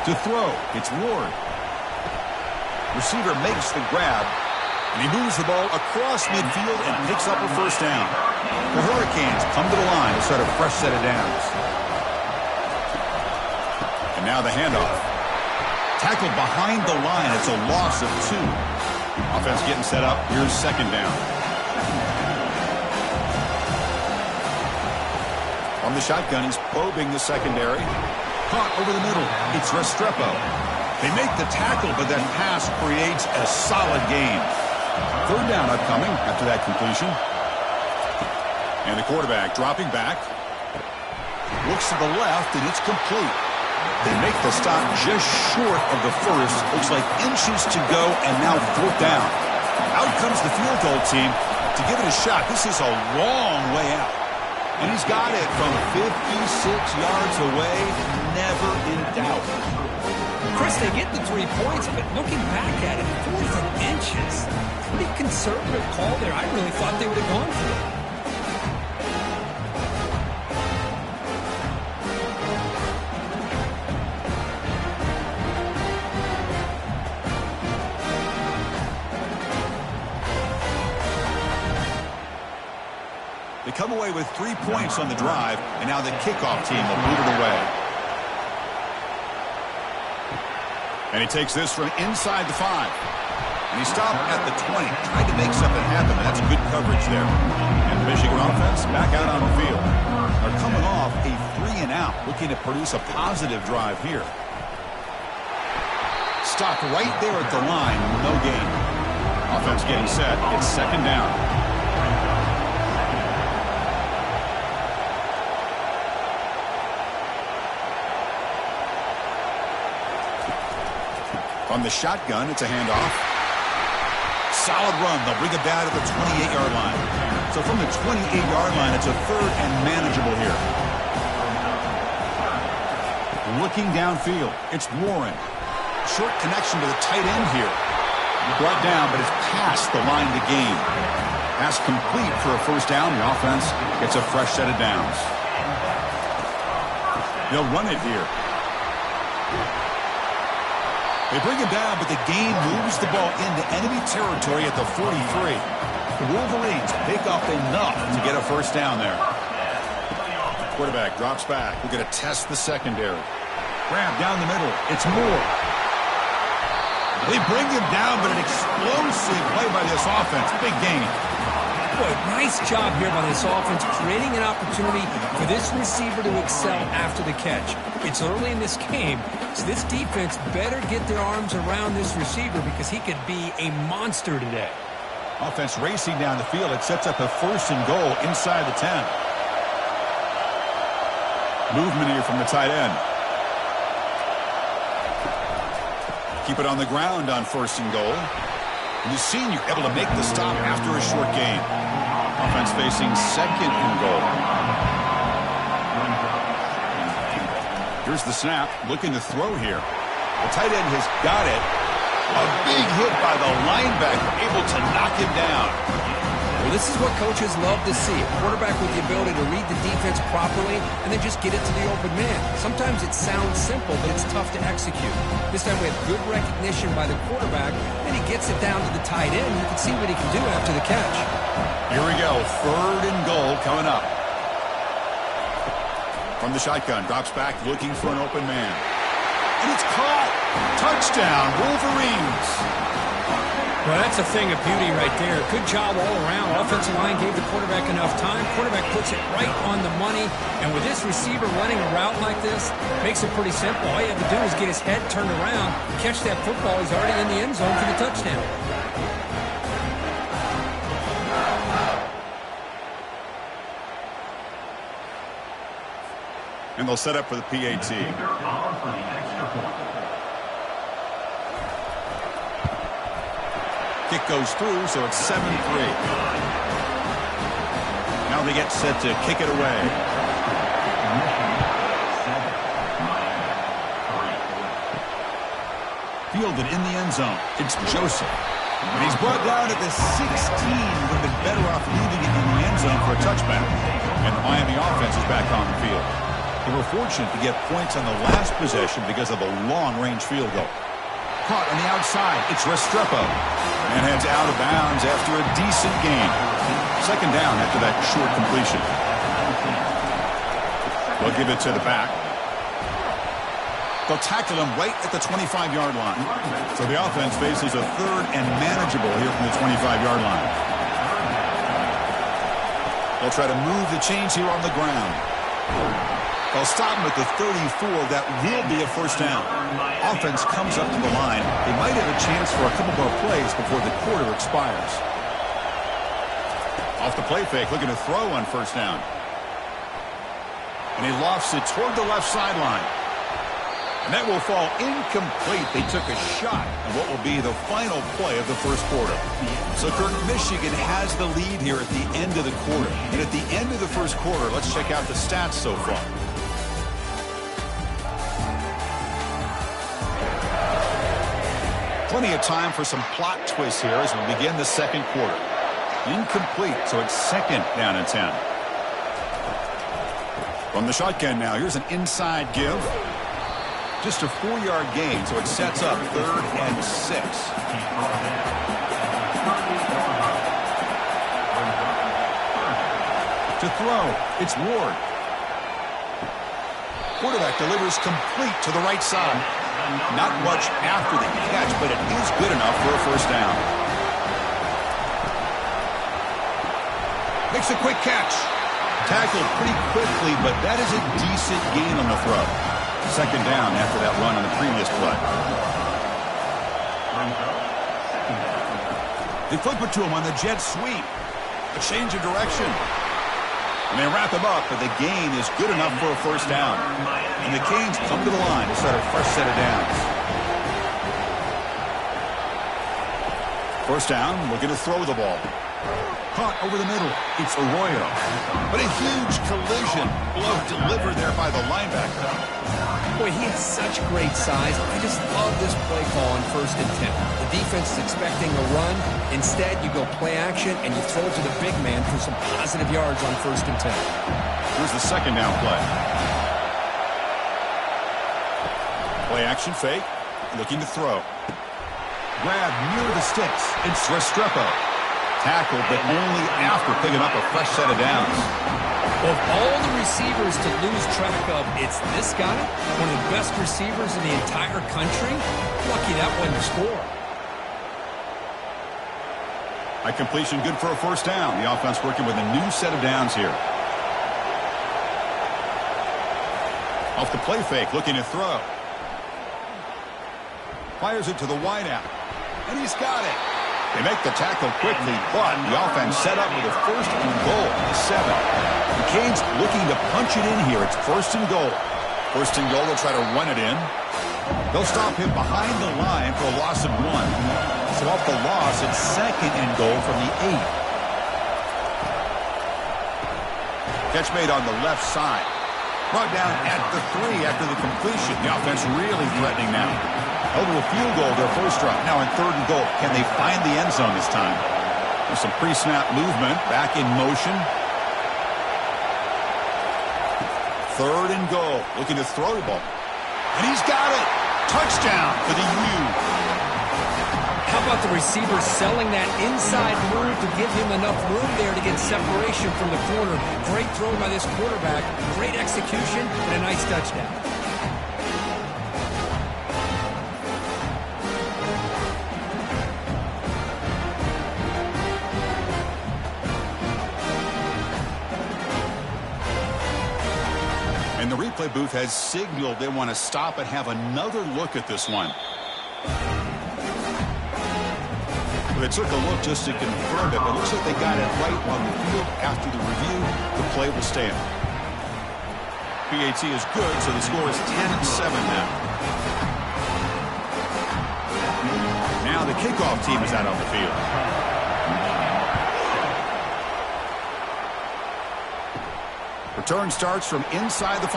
To throw, it's Ward. Receiver makes the grab, and he moves the ball across midfield and picks up a 1st down. The Hurricanes come to the line to start a fresh set of downs. And now the handoff. Tackled behind the line. It's a loss of 2. Offense getting set up. Here's 2nd down. On the shotgun, he's probing the secondary. Caught over the middle. It's Restrepo. They make the tackle, but that pass creates a solid gain. 3rd down upcoming after that completion. And the quarterback dropping back. Looks to the left, and it's complete. They make the stop just short of the first. Looks like inches to go, and now 4th down. Out comes the field goal team to give it a shot. This is a long way out. And he's got it from 56 yards away. Never in doubt. Chris, they get the 3 points, but looking back at it, 4th and inches. Pretty conservative call there. I really thought they would have gone for it. They come away with 3 points on the drive, and now the kickoff team will move it away. And he takes this from inside the 5. And he stopped at the 20. Tried to make something happen, and that's good coverage there. And the Michigan offense back out on the field. They're coming off a 3-and-out, looking to produce a positive drive here. Stopped right there at the line, no gain. Offense getting set. It's 2nd down. On the shotgun, it's a handoff. Solid run. They'll bring it down to the 28-yard line. So from the 28-yard line, it's a 3rd and manageable here. Looking downfield, it's Warren. Short connection to the tight end here. Brought down, but it's past the line to gain. Pass complete for a 1st down. The offense gets a fresh set of downs. They'll run it here. They bring him down, but the game moves the ball into enemy territory at the 43. The Wolverines pick up enough to get a 1st down there. Quarterback drops back. We're going to test the secondary. Grab down the middle. It's Moore. They bring him down, but an explosive play by this offense. Big gain. Boy, nice job here by this offense, creating an opportunity for this receiver to excel after the catch. It's early in this game, so this defense better get their arms around this receiver because he could be a monster today. Offense racing down the field. It sets up a 1st and goal inside the 10. Movement here from the tight end. Keep it on the ground on 1st and goal. And the senior able to make the stop after a short gain. Offense facing 2nd and goal. Here's the snap. Looking to throw here. The tight end has got it. A big hit by the linebacker. Able to knock him down. Well, this is what coaches love to see. A quarterback with the ability to read the defense properly and then just get it to the open man. Sometimes it sounds simple, but it's tough to execute. This time we have good recognition by the quarterback, and he gets it down to the tight end. You can see what he can do after the catch. Here we go. 3rd and goal coming up. From the shotgun, drops back looking for an open man. And it's caught. Touchdown, Wolverines. Well, that's a thing of beauty right there. Good job all around. Offensive line gave the quarterback enough time. Quarterback puts it right on the money. And with this receiver running a route like this, makes it pretty simple. All you have to do is get his head turned around, catch that football. He's already in the end zone for the touchdown. And they'll set up for the PAT. Kick goes through, so it's 7-3. Now they get set to kick it away. Fielded in the end zone. It's Joseph. And he's brought down at the 16. Would have been better off leaving it in the end zone for a touchback. And the Miami offense is back on the field. They were fortunate to get points on the last possession because of a long-range field goal. Caught on the outside. It's Restrepo. And heads out of bounds after a decent gain. 2nd down after that short completion. They'll give it to the back. They'll tackle him right at the 25-yard line. So the offense faces a 3rd and manageable here from the 25-yard line. They'll try to move the chains here on the ground. They'll stop him at the 34. That will be a 1st down. Offense comes up to the line. They might have a chance for a couple more plays before the quarter expires. Off the play fake, looking to throw on 1st down. And he lofts it toward the left sideline. And that will fall incomplete. They took a shot on what will be the final play of the first quarter. So, Kirk, Michigan has the lead here at the end of the quarter. And at the end of the first quarter, let's check out the stats so far. Plenty of time for some plot twists here as we begin the second quarter. Incomplete, so it's second down and 10. From the shotgun now, here's an inside give. Just a 4-yard gain, so it sets up 3rd and 6. To throw, it's Ward. Quarterback delivers complete to the right side. Not much after the catch, but it is good enough for a first down. Makes a quick catch. Tackled pretty quickly, but that is a decent gain on the throw. Second down after that run on the previous play. They flip it to him on the jet sweep. A change of direction. And they wrap him up, but the gain is good enough for a first down. And the Canes come to the line to start a fresh set of downs. First down, looking to throw the ball. Caught over the middle. It's Arroyo. But a huge collision blow delivered there by the linebacker. Boy, he has such great size. I just love this play call on 1st and 10. The defense is expecting a run. Instead, you go play action, and you throw to the big man for some positive yards on 1st and 10. Here's the second down play. Play action fake. Looking to throw. Grab near the sticks. It's Restrepo. Tackled, but only after picking up a fresh set of downs. Of all the receivers to lose track of, it's this guy, one of the best receivers in the entire country. Lucky that wasn't a score. A completion good for a first down. The offense working with a new set of downs here. Off the play fake, looking to throw. Fires it to the wideout. And he's got it. They make the tackle quickly, but the offense set up with a 1st and goal at the 7. The Canes looking to punch it in here. It's 1st and goal. 1st and goal, they'll try to run it in. They'll stop him behind the line for a loss of 1. So off the loss, it's 2nd and goal from the 8. Catch made on the left side. Brought down at the 3 after the completion. The offense really threatening now. Over a field goal, their first drive. Now in 3rd and goal. Can they find the end zone this time? There's some pre-snap movement. Back in motion. 3rd and goal. Looking to throw the ball. And he's got it. Touchdown for the U. How about the receiver selling that inside move to give him enough room there to get separation from the corner? Great throw by this quarterback. Great execution and a nice touchdown. And the replay booth has signaled they want to stop and have another look at this one. They took a look just to confirm it, but it looks like they got it right on the field. After the review, the play will stand. PAT is good, so the score is 10-7 now. Now the kickoff team is out on the field. Return starts from inside the 5.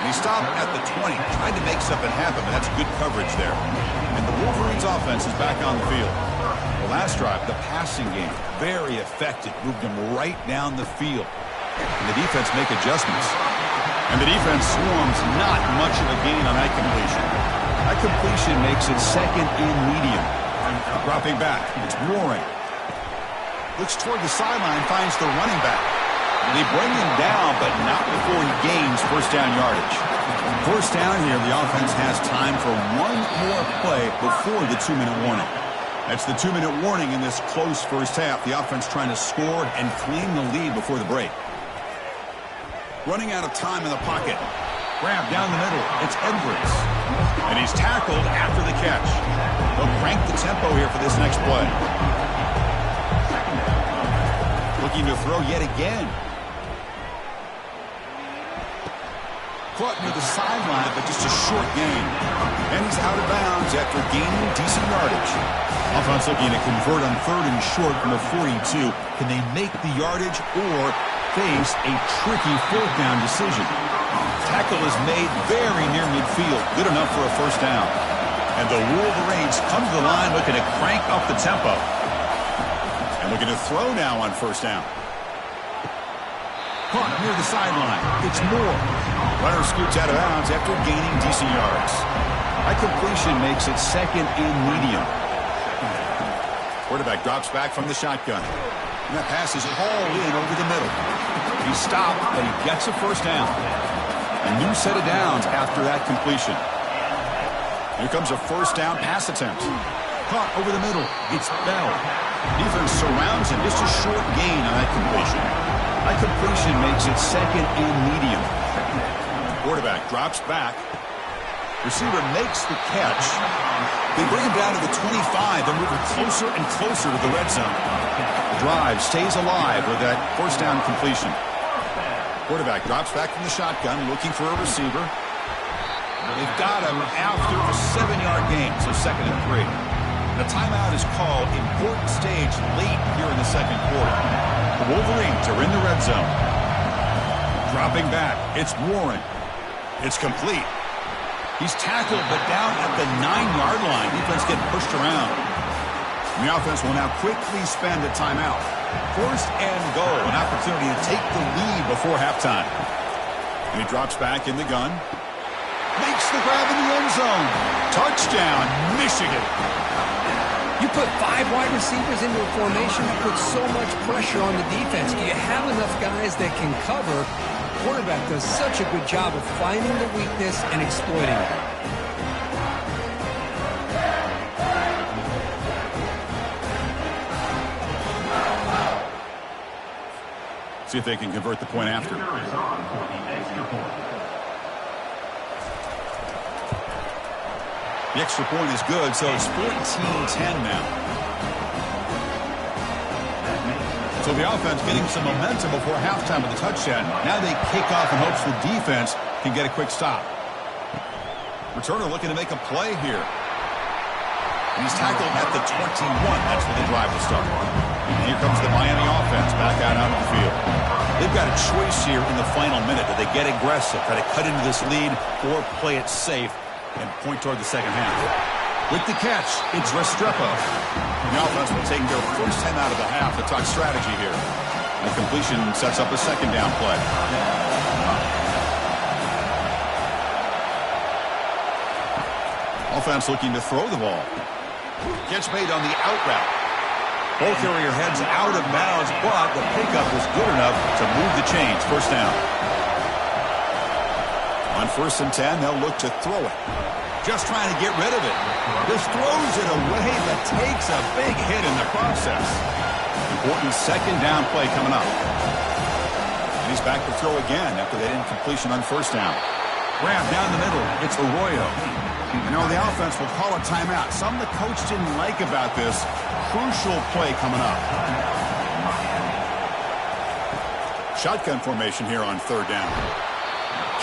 And he stopped at the 20, trying to make something happen, but that's good coverage there. And the Wolverines offense is back on the field. The last drive, the passing game, very effective. Moved them right down the field. And the defense make adjustments. And the defense swarms not much of a gain on that completion. That completion makes it 2nd and medium. Dropping back, it's Warren. Looks toward the sideline, finds the running back. They bring him down, but not before he gains first down yardage. First down here, the offense has time for one more play before the 2-minute warning. That's the 2-minute warning in this close first half. The offense trying to score and claim the lead before the break. Running out of time in the pocket. Grab down the middle. It's Edwards. And he's tackled after the catch. They'll crank the tempo here for this next play. Looking to throw yet again. Caught near the sideline, but just a short gain. And he's out of bounds after gaining decent yardage. Offense looking to convert on 3rd and short from the 42. Can they make the yardage or face a tricky 4th down decision? Tackle is made very near midfield. Good enough for a 1st down. And the Wolverines come to the line looking to crank up the tempo. And looking to throw now on 1st down. Caught near the sideline. It's Moore. Runner scoots out of bounds after gaining decent yards. That completion makes it 2nd and medium. Quarterback drops back from the shotgun. And that pass is hauled in over the middle. He stopped, but he gets a 1st down. A new set of downs after that completion. Here comes a 1st down pass attempt. Caught over the middle. It's Bell. Defense surrounds him. Just a short gain on that completion. That completion makes it 2nd and medium. Quarterback drops back. Receiver makes the catch. They bring him down to the 25 and move him closer and closer to the red zone. The drive stays alive with that 1st down completion. Quarterback drops back from the shotgun, looking for a receiver. They've got him after a 7-yard gain, so 2nd and 3. The timeout is called. Important stage late here in the 2nd quarter. The Wolverines are in the red zone. Dropping back, it's Warren. It's complete. He's tackled, but down at the 9-yard line. Defense getting pushed around. And the offense will now quickly spend a timeout. 1st and goal, an opportunity to take the lead before halftime. And he drops back in the gun. Makes the grab in the end zone. Touchdown, Michigan. You put 5 wide receivers into a formation, you put so much pressure on the defense. Do you have enough guys that can cover? Quarterback does such a good job of finding the weakness and exploiting it. See if they can convert the point after. The extra point is good, so it's 14-10 now. So the offense getting some momentum before halftime with a touchdown. Now they kick off in hopes the defense can get a quick stop. Returner looking to make a play here. And he's tackled at the 21. That's where the drive will start. And here comes the Miami offense back out on the field. They've got a choice here in the final minute. Do they get aggressive, try to cut into this lead, or play it safe and point toward the 2nd half? With the catch, it's Restrepo. The offense will take their 1st 10 out of the half to talk strategy here. The completion sets up a 2nd down play. Offense looking to throw the ball. Catch made on the out route. Ball carrier heads out of bounds, but the pickup was good enough to move the chains. 1st down. On 1st and 10, they'll look to throw it. Just trying to get rid of it. Just throws it away, but takes a big hit in the process. Important 2nd down play coming up. And he's back to throw again after that incompletion on 1st down. Grab down the middle. It's Arroyo. You know, the offense will call a timeout. Something the coach didn't like about this. Crucial play coming up. Shotgun formation here on 3rd down.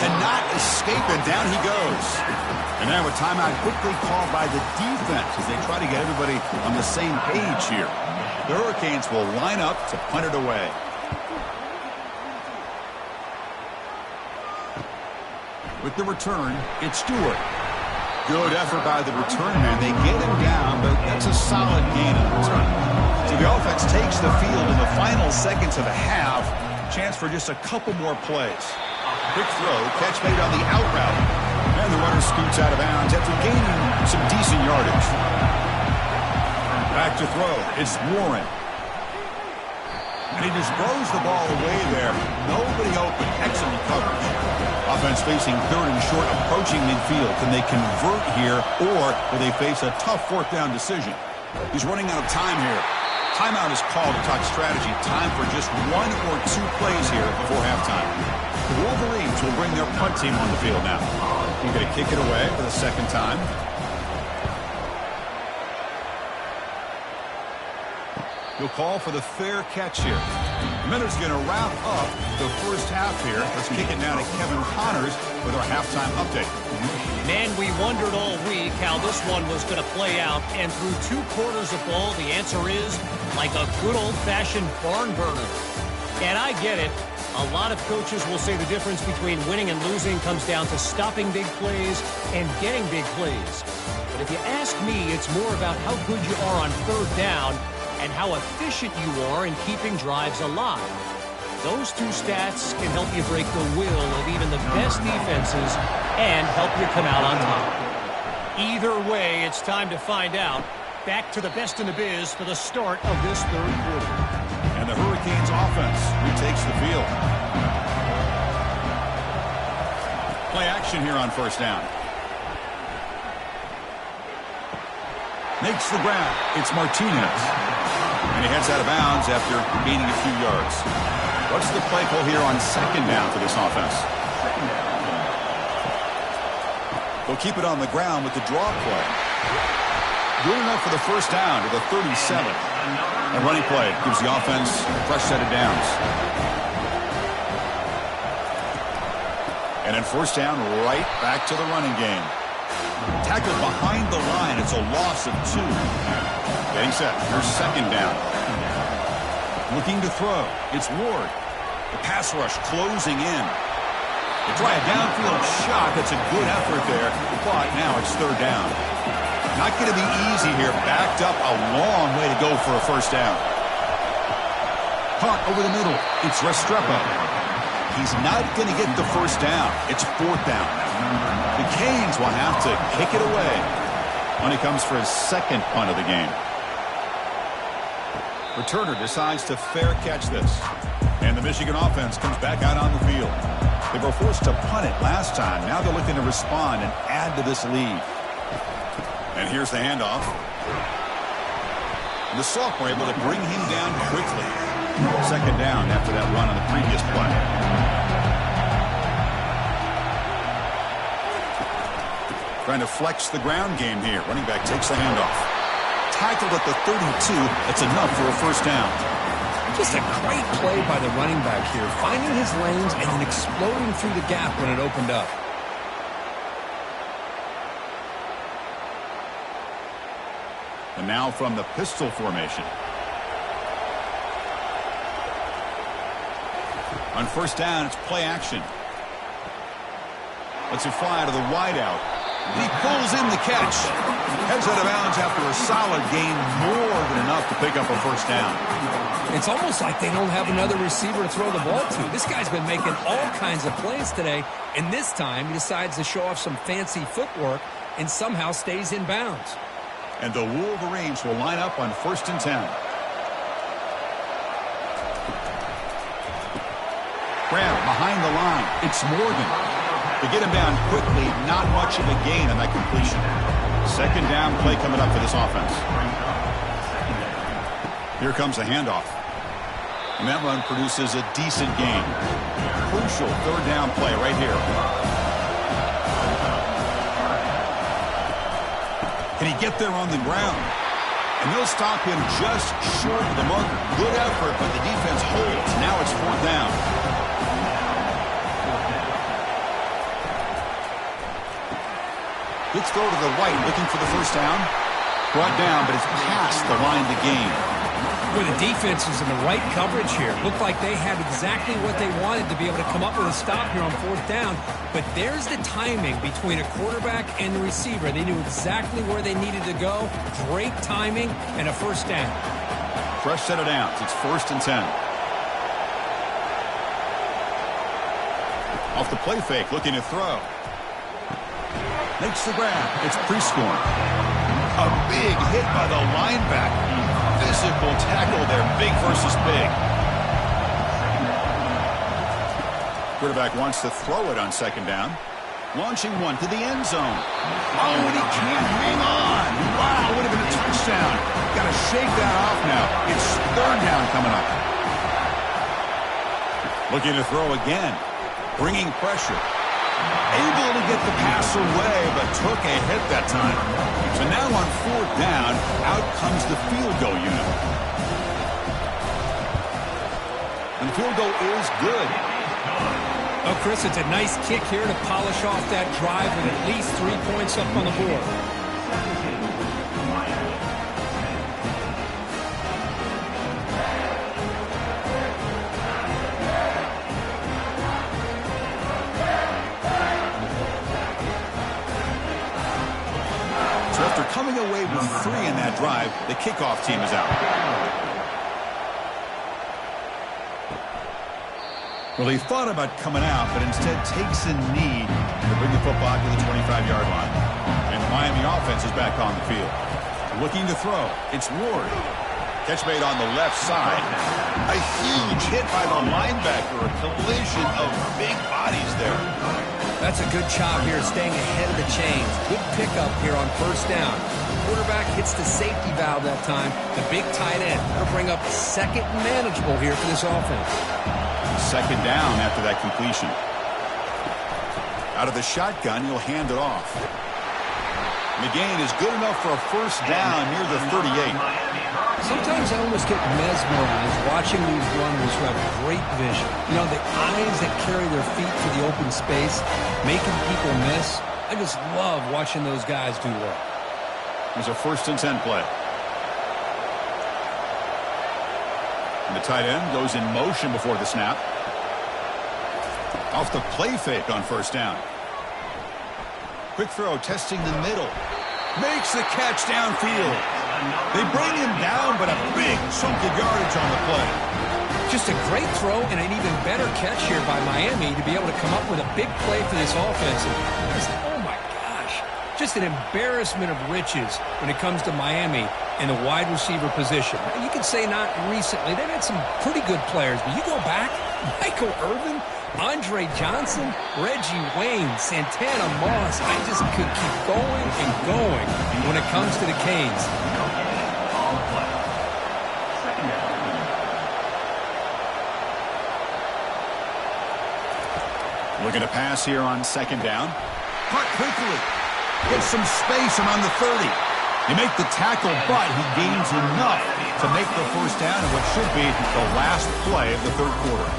Cannot escape, and down he goes. And now a timeout quickly called by the defense as they try to get everybody on the same page here. The Hurricanes will line up to punt it away. With the return, it's Stewart. Good effort by the return man. They get him down, but that's a solid gain in the return. So the offense takes the field in the final seconds of the half. Chance for just a couple more plays. Quick throw, catch made on the out route. And the runner scoots out of bounds after gaining some decent yardage. Back to throw. It's Warren. And he just throws the ball away there. Nobody open. Excellent coverage. Offense facing 3rd and short, approaching midfield. Can they convert here, or will they face a tough 4th down decision? He's running out of time here. Timeout is called to talk strategy. Time for just 1 or 2 plays here before halftime. The Wolverines will bring their punt team on the field now. They're going to kick it away for the 2nd time. He'll call for the fair catch here. Minutes going to wrap up the first half here. Let's kick it now to Kevin Connors with our halftime update. Man, we wondered all week how this one was going to play out, and through 2 quarters of ball, the answer is like a good old-fashioned barn burner. And I get it. A lot of coaches will say the difference between winning and losing comes down to stopping big plays and getting big plays. But if you ask me, it's more about how good you are on 3rd down and how efficient you are in keeping drives alive. Those 2 stats can help you break the will of even the best defenses and help you come out on top. Either way, it's time to find out. Back to the best in the biz for the start of this 3rd quarter. And the Hurricanes offense retakes the field. Play action here on 1st down. Makes the grab. It's Martinez. And he heads out of bounds after gaining a few yards. What's the play call here on 2nd down for this offense? They'll keep it on the ground with the draw play. Good enough for the 1st down to the 37. A running play gives the offense a fresh set of downs. And then 1st down, right back to the running game. Tackled behind the line. It's a loss of 2. Getting set. Here's 2nd down. Looking to throw. It's Ward. The pass rush closing in. They try a downfield shot. That's a good effort there. But now it's 3rd down. Not going to be easy here. Backed up a long way to go for a 1st down. Punt over the middle. It's Restrepo. He's not going to get the 1st down. It's 4th down. The Canes will have to kick it away when he comes for his 2nd punt of the game. Returner decides to fair catch this. And the Michigan offense comes back out on the field. They were forced to punt it last time. Now they're looking to respond and add to this lead. And here's the handoff. The sophomore able to bring him down quickly. 2nd down after that run on the previous play. Trying to flex the ground game here. Running back takes the handoff. Tackled at the 32. That's enough for a 1st down. Just a great play by the running back here, finding his lanes and then exploding through the gap when it opened up. And now from the pistol formation. On 1st down, it's play action. Let's it fly to the wideout. He pulls in the catch. Heads out of bounds after a solid gain, more than enough to pick up a 1st down. It's almost like they don't have another receiver to throw the ball to. This guy's been making all kinds of plays today, and this time he decides to show off some fancy footwork and somehow stays in bounds. And the Wolverines will line up on 1st and 10. Grab behind the line. It's Morgan. They get him down quickly. Not much of a gain on that completion. 2nd down play coming up for this offense. Here comes a handoff. And that run produces a decent gain. Crucial 3rd down play right here. Can he get there on the ground? And they'll stop him just short of the marker. Good effort, but the defense holds. Now it's 4th down. Good throw to the right, looking for the 1st down. Brought down, but it's past the line to gain. Well, the defense is in the right coverage here. Looked like they had exactly what they wanted to be able to come up with a stop here on 4th down. But there's the timing between a quarterback and the receiver. They knew exactly where they needed to go. Great timing and a 1st down. Fresh set of downs. It's 1st and 10. Off the play fake, looking to throw. Makes the grab. It's Prieskorn. A big hit by the linebacker. Physical tackle there. Big versus big. Quarterback wants to throw it on 2nd down. Launching one to the end zone. Oh, and he can't hang on. Wow, would have been a touchdown. Got to shake that off now. It's 3rd down coming up. Looking to throw again. Bringing pressure. Able to get the pass away, but took a hit that time. So now on 4th down, out comes the field goal unit. And the field goal is good. Oh, Chris, it's a nice kick here to polish off that drive with at least 3 points up on the board. So after coming away with 3 in that drive, the kickoff team is out. Well, he thought about coming out, but instead takes a knee to bring the football to the 25-yard line. And the Miami offense is back on the field. Looking to throw. It's Ward. Catch made on the left side. A huge hit by the linebacker. A collision of big bodies there. That's a good job here staying ahead of the chains. Good pickup here on first down. Quarterback hits the safety valve that time. The big tight end. That'll bring up second and manageable here for this offense. Second down after that completion. Out of the shotgun, he'll hand it off. McGain is good enough for a first down near the 38. Sometimes I almost get mesmerized watching these runners who have great vision. You know, the eyes that carry their feet to the open space, making people miss. I just love watching those guys do well. There's a 1st and 10 play. And the tight end goes in motion before the snap. Off the play fake on first down. Quick throw testing the middle. Makes the catch downfield. They bring him down, but a big chunk of yardage on the play. Just a great throw and an even better catch here by Miami to be able to come up with a big play for this offense. And just, oh my gosh, just an embarrassment of riches when it comes to Miami in the wide receiver position. You can say not recently. They've had some pretty good players, but you go back, Michael Irvin, Andre Johnson, Reggie Wayne, Santana Moss. I just could keep going and going when it comes to the Canes. Looking to pass here on second down. Caught quickly. Gets some space around the 30. They make the tackle, but he gains enough to make the first down in what should be the last play of the third quarter.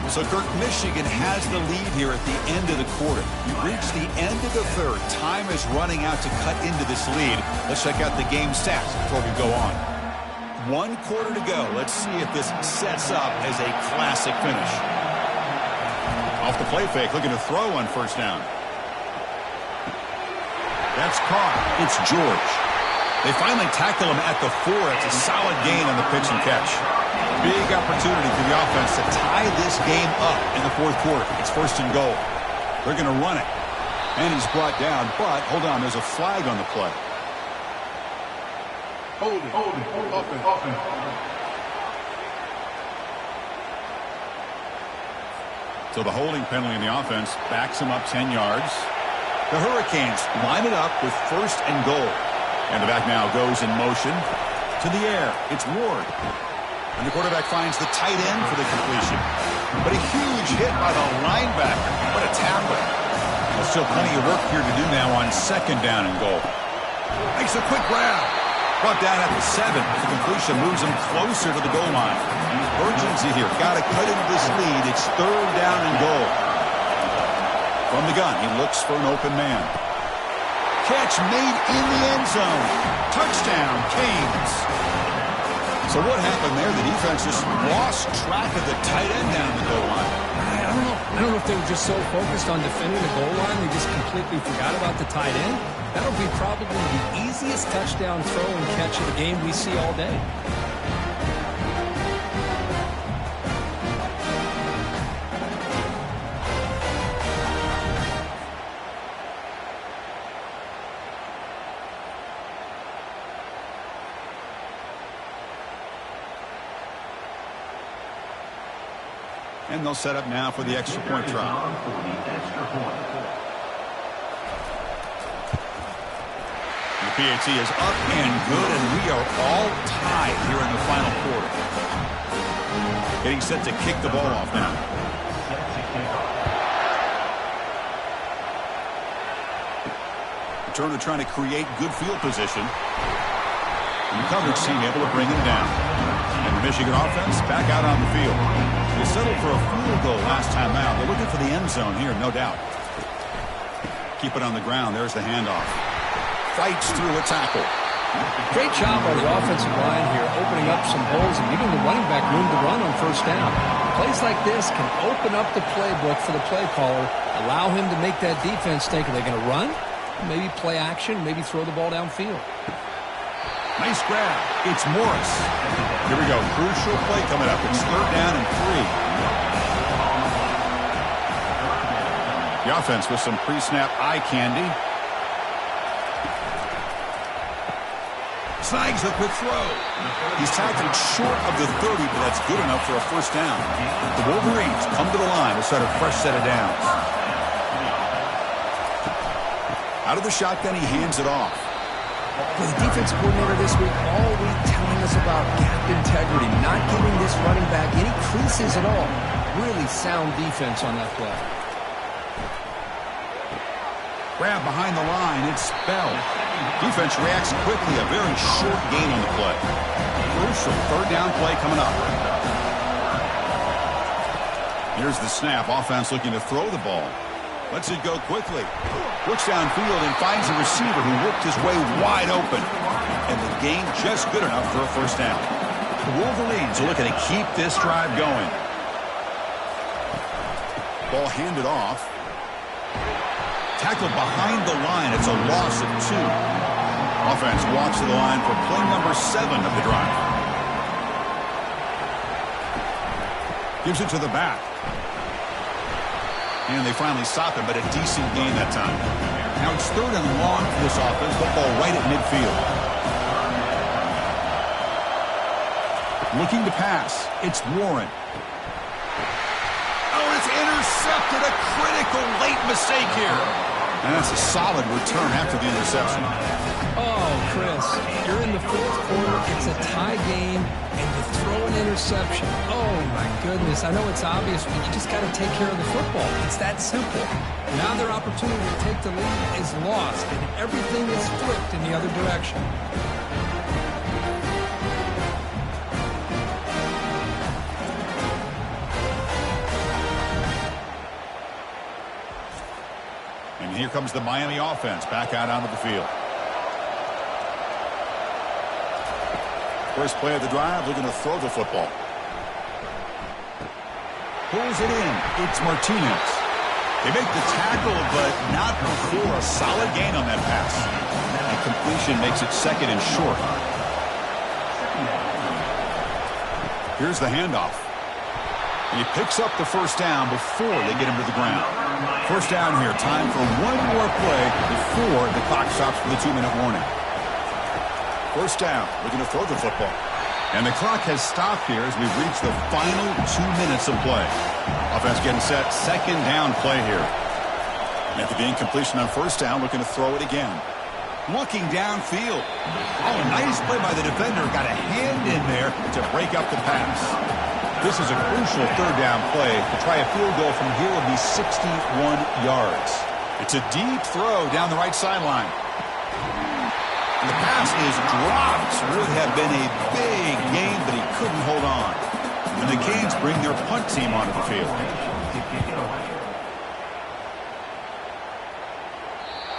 So, Kirk, Michigan has the lead here at the end of the quarter. You reach the end of the third. Time is running out to cut into this lead. Let's check out the game stats before we go on. 1 quarter to go. Let's see if this sets up as a classic finish. Off the play fake, looking to throw on first down. That's caught. It's George. They finally tackle him at the 4. It's a solid gain on the pitch and catch. Big opportunity for the offense to tie this game up in the fourth quarter. It's 1st and goal. They're going to run it. And he's brought down, but hold on, there's a flag on the play. Hold it. Offense. So the holding penalty in the offense backs him up 10 yards. The Hurricanes line it up with 1st and goal. And the back now goes in motion to the air. It's Ward. And the quarterback finds the tight end for the completion. But a huge hit by the linebacker. What a tackle. There's still plenty of work here to do now on second down and goal. Makes a quick grab. Brought down at the 7. The completion moves him closer to the goal line. Urgency here. Got to cut into this lead. It's 3rd down and goal. From the gun, he looks for an open man. Catch made in the end zone. Touchdown, Canes. So what happened there? The defense just lost track of the tight end down the goal line. I don't know if they were just so focused on defending the goal line they just completely forgot about the tight end. That'll be probably the easiest touchdown throw and catch of the game we see all day. And they'll set up now for the extra point try. The PAT is up and good, and we are all tied here in the final quarter. Getting set to kick the ball off now. Turner trying to create good field position. And the coverage team able to bring him down. And Michigan offense back out on the field. They settled for a field goal last time out. They're looking for the end zone here, no doubt. Keep it on the ground. There's the handoff. Fights through a tackle. Great job by the offensive line here, opening up some holes and giving the running back room to run on first down. Plays like this can open up the playbook for the play caller, allow him to make that defense think, are they going to run? Maybe play action, maybe throw the ball downfield. Nice grab. It's Morris. Here we go. Crucial play coming up. It's 3rd down and 3. The offense with some pre-snap eye candy. Snags a quick throw. He's tackled short of the 30, but that's good enough for a first down. The Wolverines come to the line to start a fresh set of downs. Out of the shotgun, he hands it off. The defensive coordinator this week all week telling us about gap integrity, not giving this running back any creases at all. Really sound defense on that play. Grab behind the line. It's Bell. Defense reacts quickly. A very short gain on the play. Crucial 3rd down play coming up. Here's the snap. Offense looking to throw the ball. Lets it go quickly. Looks downfield and finds a receiver who worked his way wide open. And the gain just good enough for a first down. The Wolverines are looking to keep this drive going. Ball handed off. Tackled behind the line. It's a loss of 2. Offense walks to the line for play number 7 of the drive. Gives it to the back. And they finally stop him, but a decent gain that time. Now it's 3rd and long for this offense. Football right at midfield. Looking to pass. It's Warren. Oh, it's intercepted. A critical late mistake here. And that's a solid return after the interception. Oh, Chris, you're in the 4th quarter. It's a tie game, and you throw an interception. Oh, my goodness. I know it's obvious, but you just got to take care of the football. It's that simple. Now their opportunity to take the lead is lost, and everything is flipped in the other direction. And here comes the Miami offense back out onto the field. First play of the drive, looking to throw the football. Pulls it in. It's Martinez. They make the tackle, but not before a solid gain on that pass. And completion makes it 2nd and short. Here's the handoff. And he picks up the first down before they get him to the ground. First down here. Time for one more play before the clock stops for the 2-minute warning. First down. Looking to throw the football. And the clock has stopped here as we've reached the final 2 minutes of play. Offense getting set. 2nd down play here. And after the incompletion on first down, looking to throw it again. Looking downfield. Oh, nice play by the defender. Got a hand in there to break up the pass. This is a crucial 3rd down play. To try a field goal from here would be 61 yards. It's a deep throw down the right sideline. And the pass is dropped. Would have been a big gain, but he couldn't hold on. And the Canes bring their punt team onto the field.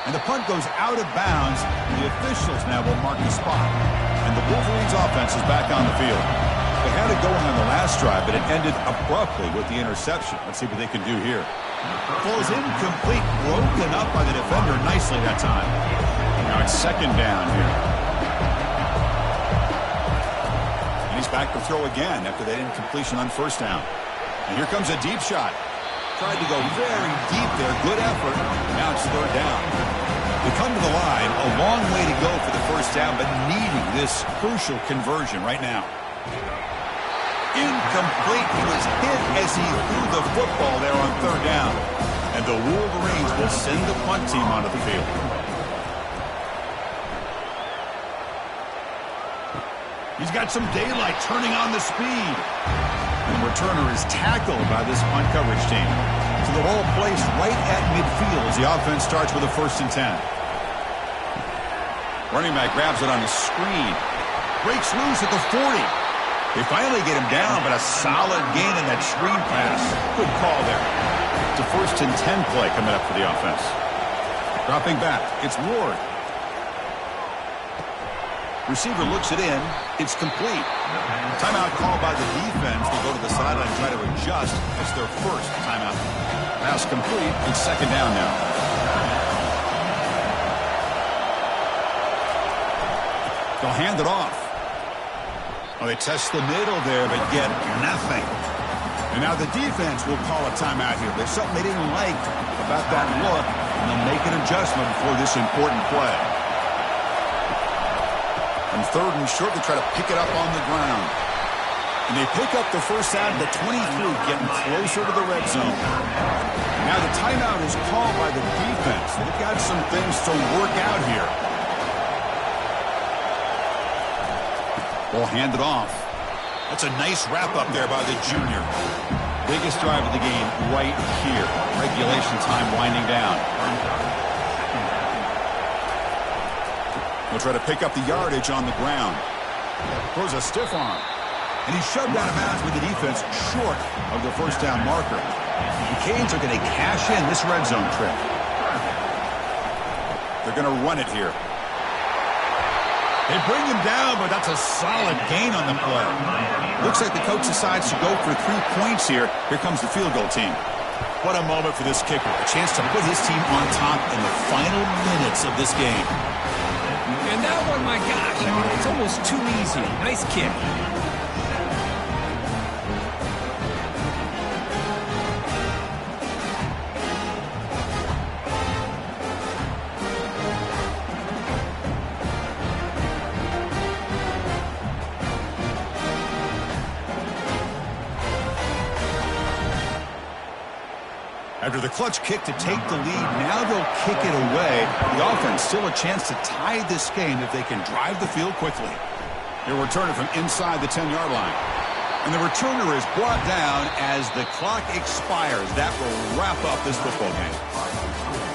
And the punt goes out of bounds. The officials now will mark the spot. And the Wolverines offense is back on the field. They had it going on the last drive, but it ended abruptly with the interception. Let's see what they can do here. Falls incomplete, broken up by the defender nicely that time. Now it's 2nd down here. And he's back to throw again after that incompletion on first down. And here comes a deep shot. Tried to go very deep there. Good effort. Now it's 3rd down. They come to the line. A long way to go for the first down, but needing this crucial conversion right now. Incomplete. He was hit as he threw the football there on 3rd down. And the Wolverines will send the punt team onto the field. He's got some daylight, turning on the speed. And the returner is tackled by this punt coverage team. So the ball placed right at midfield as the offense starts with a 1st and 10. Running back grabs it on the screen. Breaks loose at the 40. They finally get him down, but a solid gain in that screen pass. Good call there. It's a 1st and 10 play coming up for the offense. Dropping back, it's Ward. Receiver looks it in. It's complete. Timeout called by the defense. They go to the sideline and try to adjust. It's their first timeout. Pass complete. It's 2nd down now. They'll hand it off. Well, they test the middle there, but get nothing. And now the defense will call a timeout here. There's something they didn't like about that look, and they'll make an adjustment for this important play. And 3rd and short, they try to pick it up on the ground. And they pick up the first out of the 23, getting closer to the red zone. Now the timeout is called by the defense. They've got some things to work out here. Ball handed off. That's a nice wrap up there by the junior. Biggest drive of the game right here. Regulation time winding down. He'll try to pick up the yardage on the ground. Throws a stiff arm. And he's shoved out of bounds with the defense short of the first down marker. The Canes are going to cash in this red zone trip. They're going to run it here. They bring him down, but that's a solid gain on the play. Looks like the coach decides to go for 3 points here. Here comes the field goal team. What a moment for this kicker. A chance to put his team on top in the final minutes of this game. And that one, my gosh, I mean, it's almost too easy. Nice kick. After the clutch kick to take the lead, now they'll kick it away. The offense still a chance to tie this game if they can drive the field quickly. They'll return it from inside the 10-yard line. And the returner is brought down as the clock expires. That will wrap up this football game.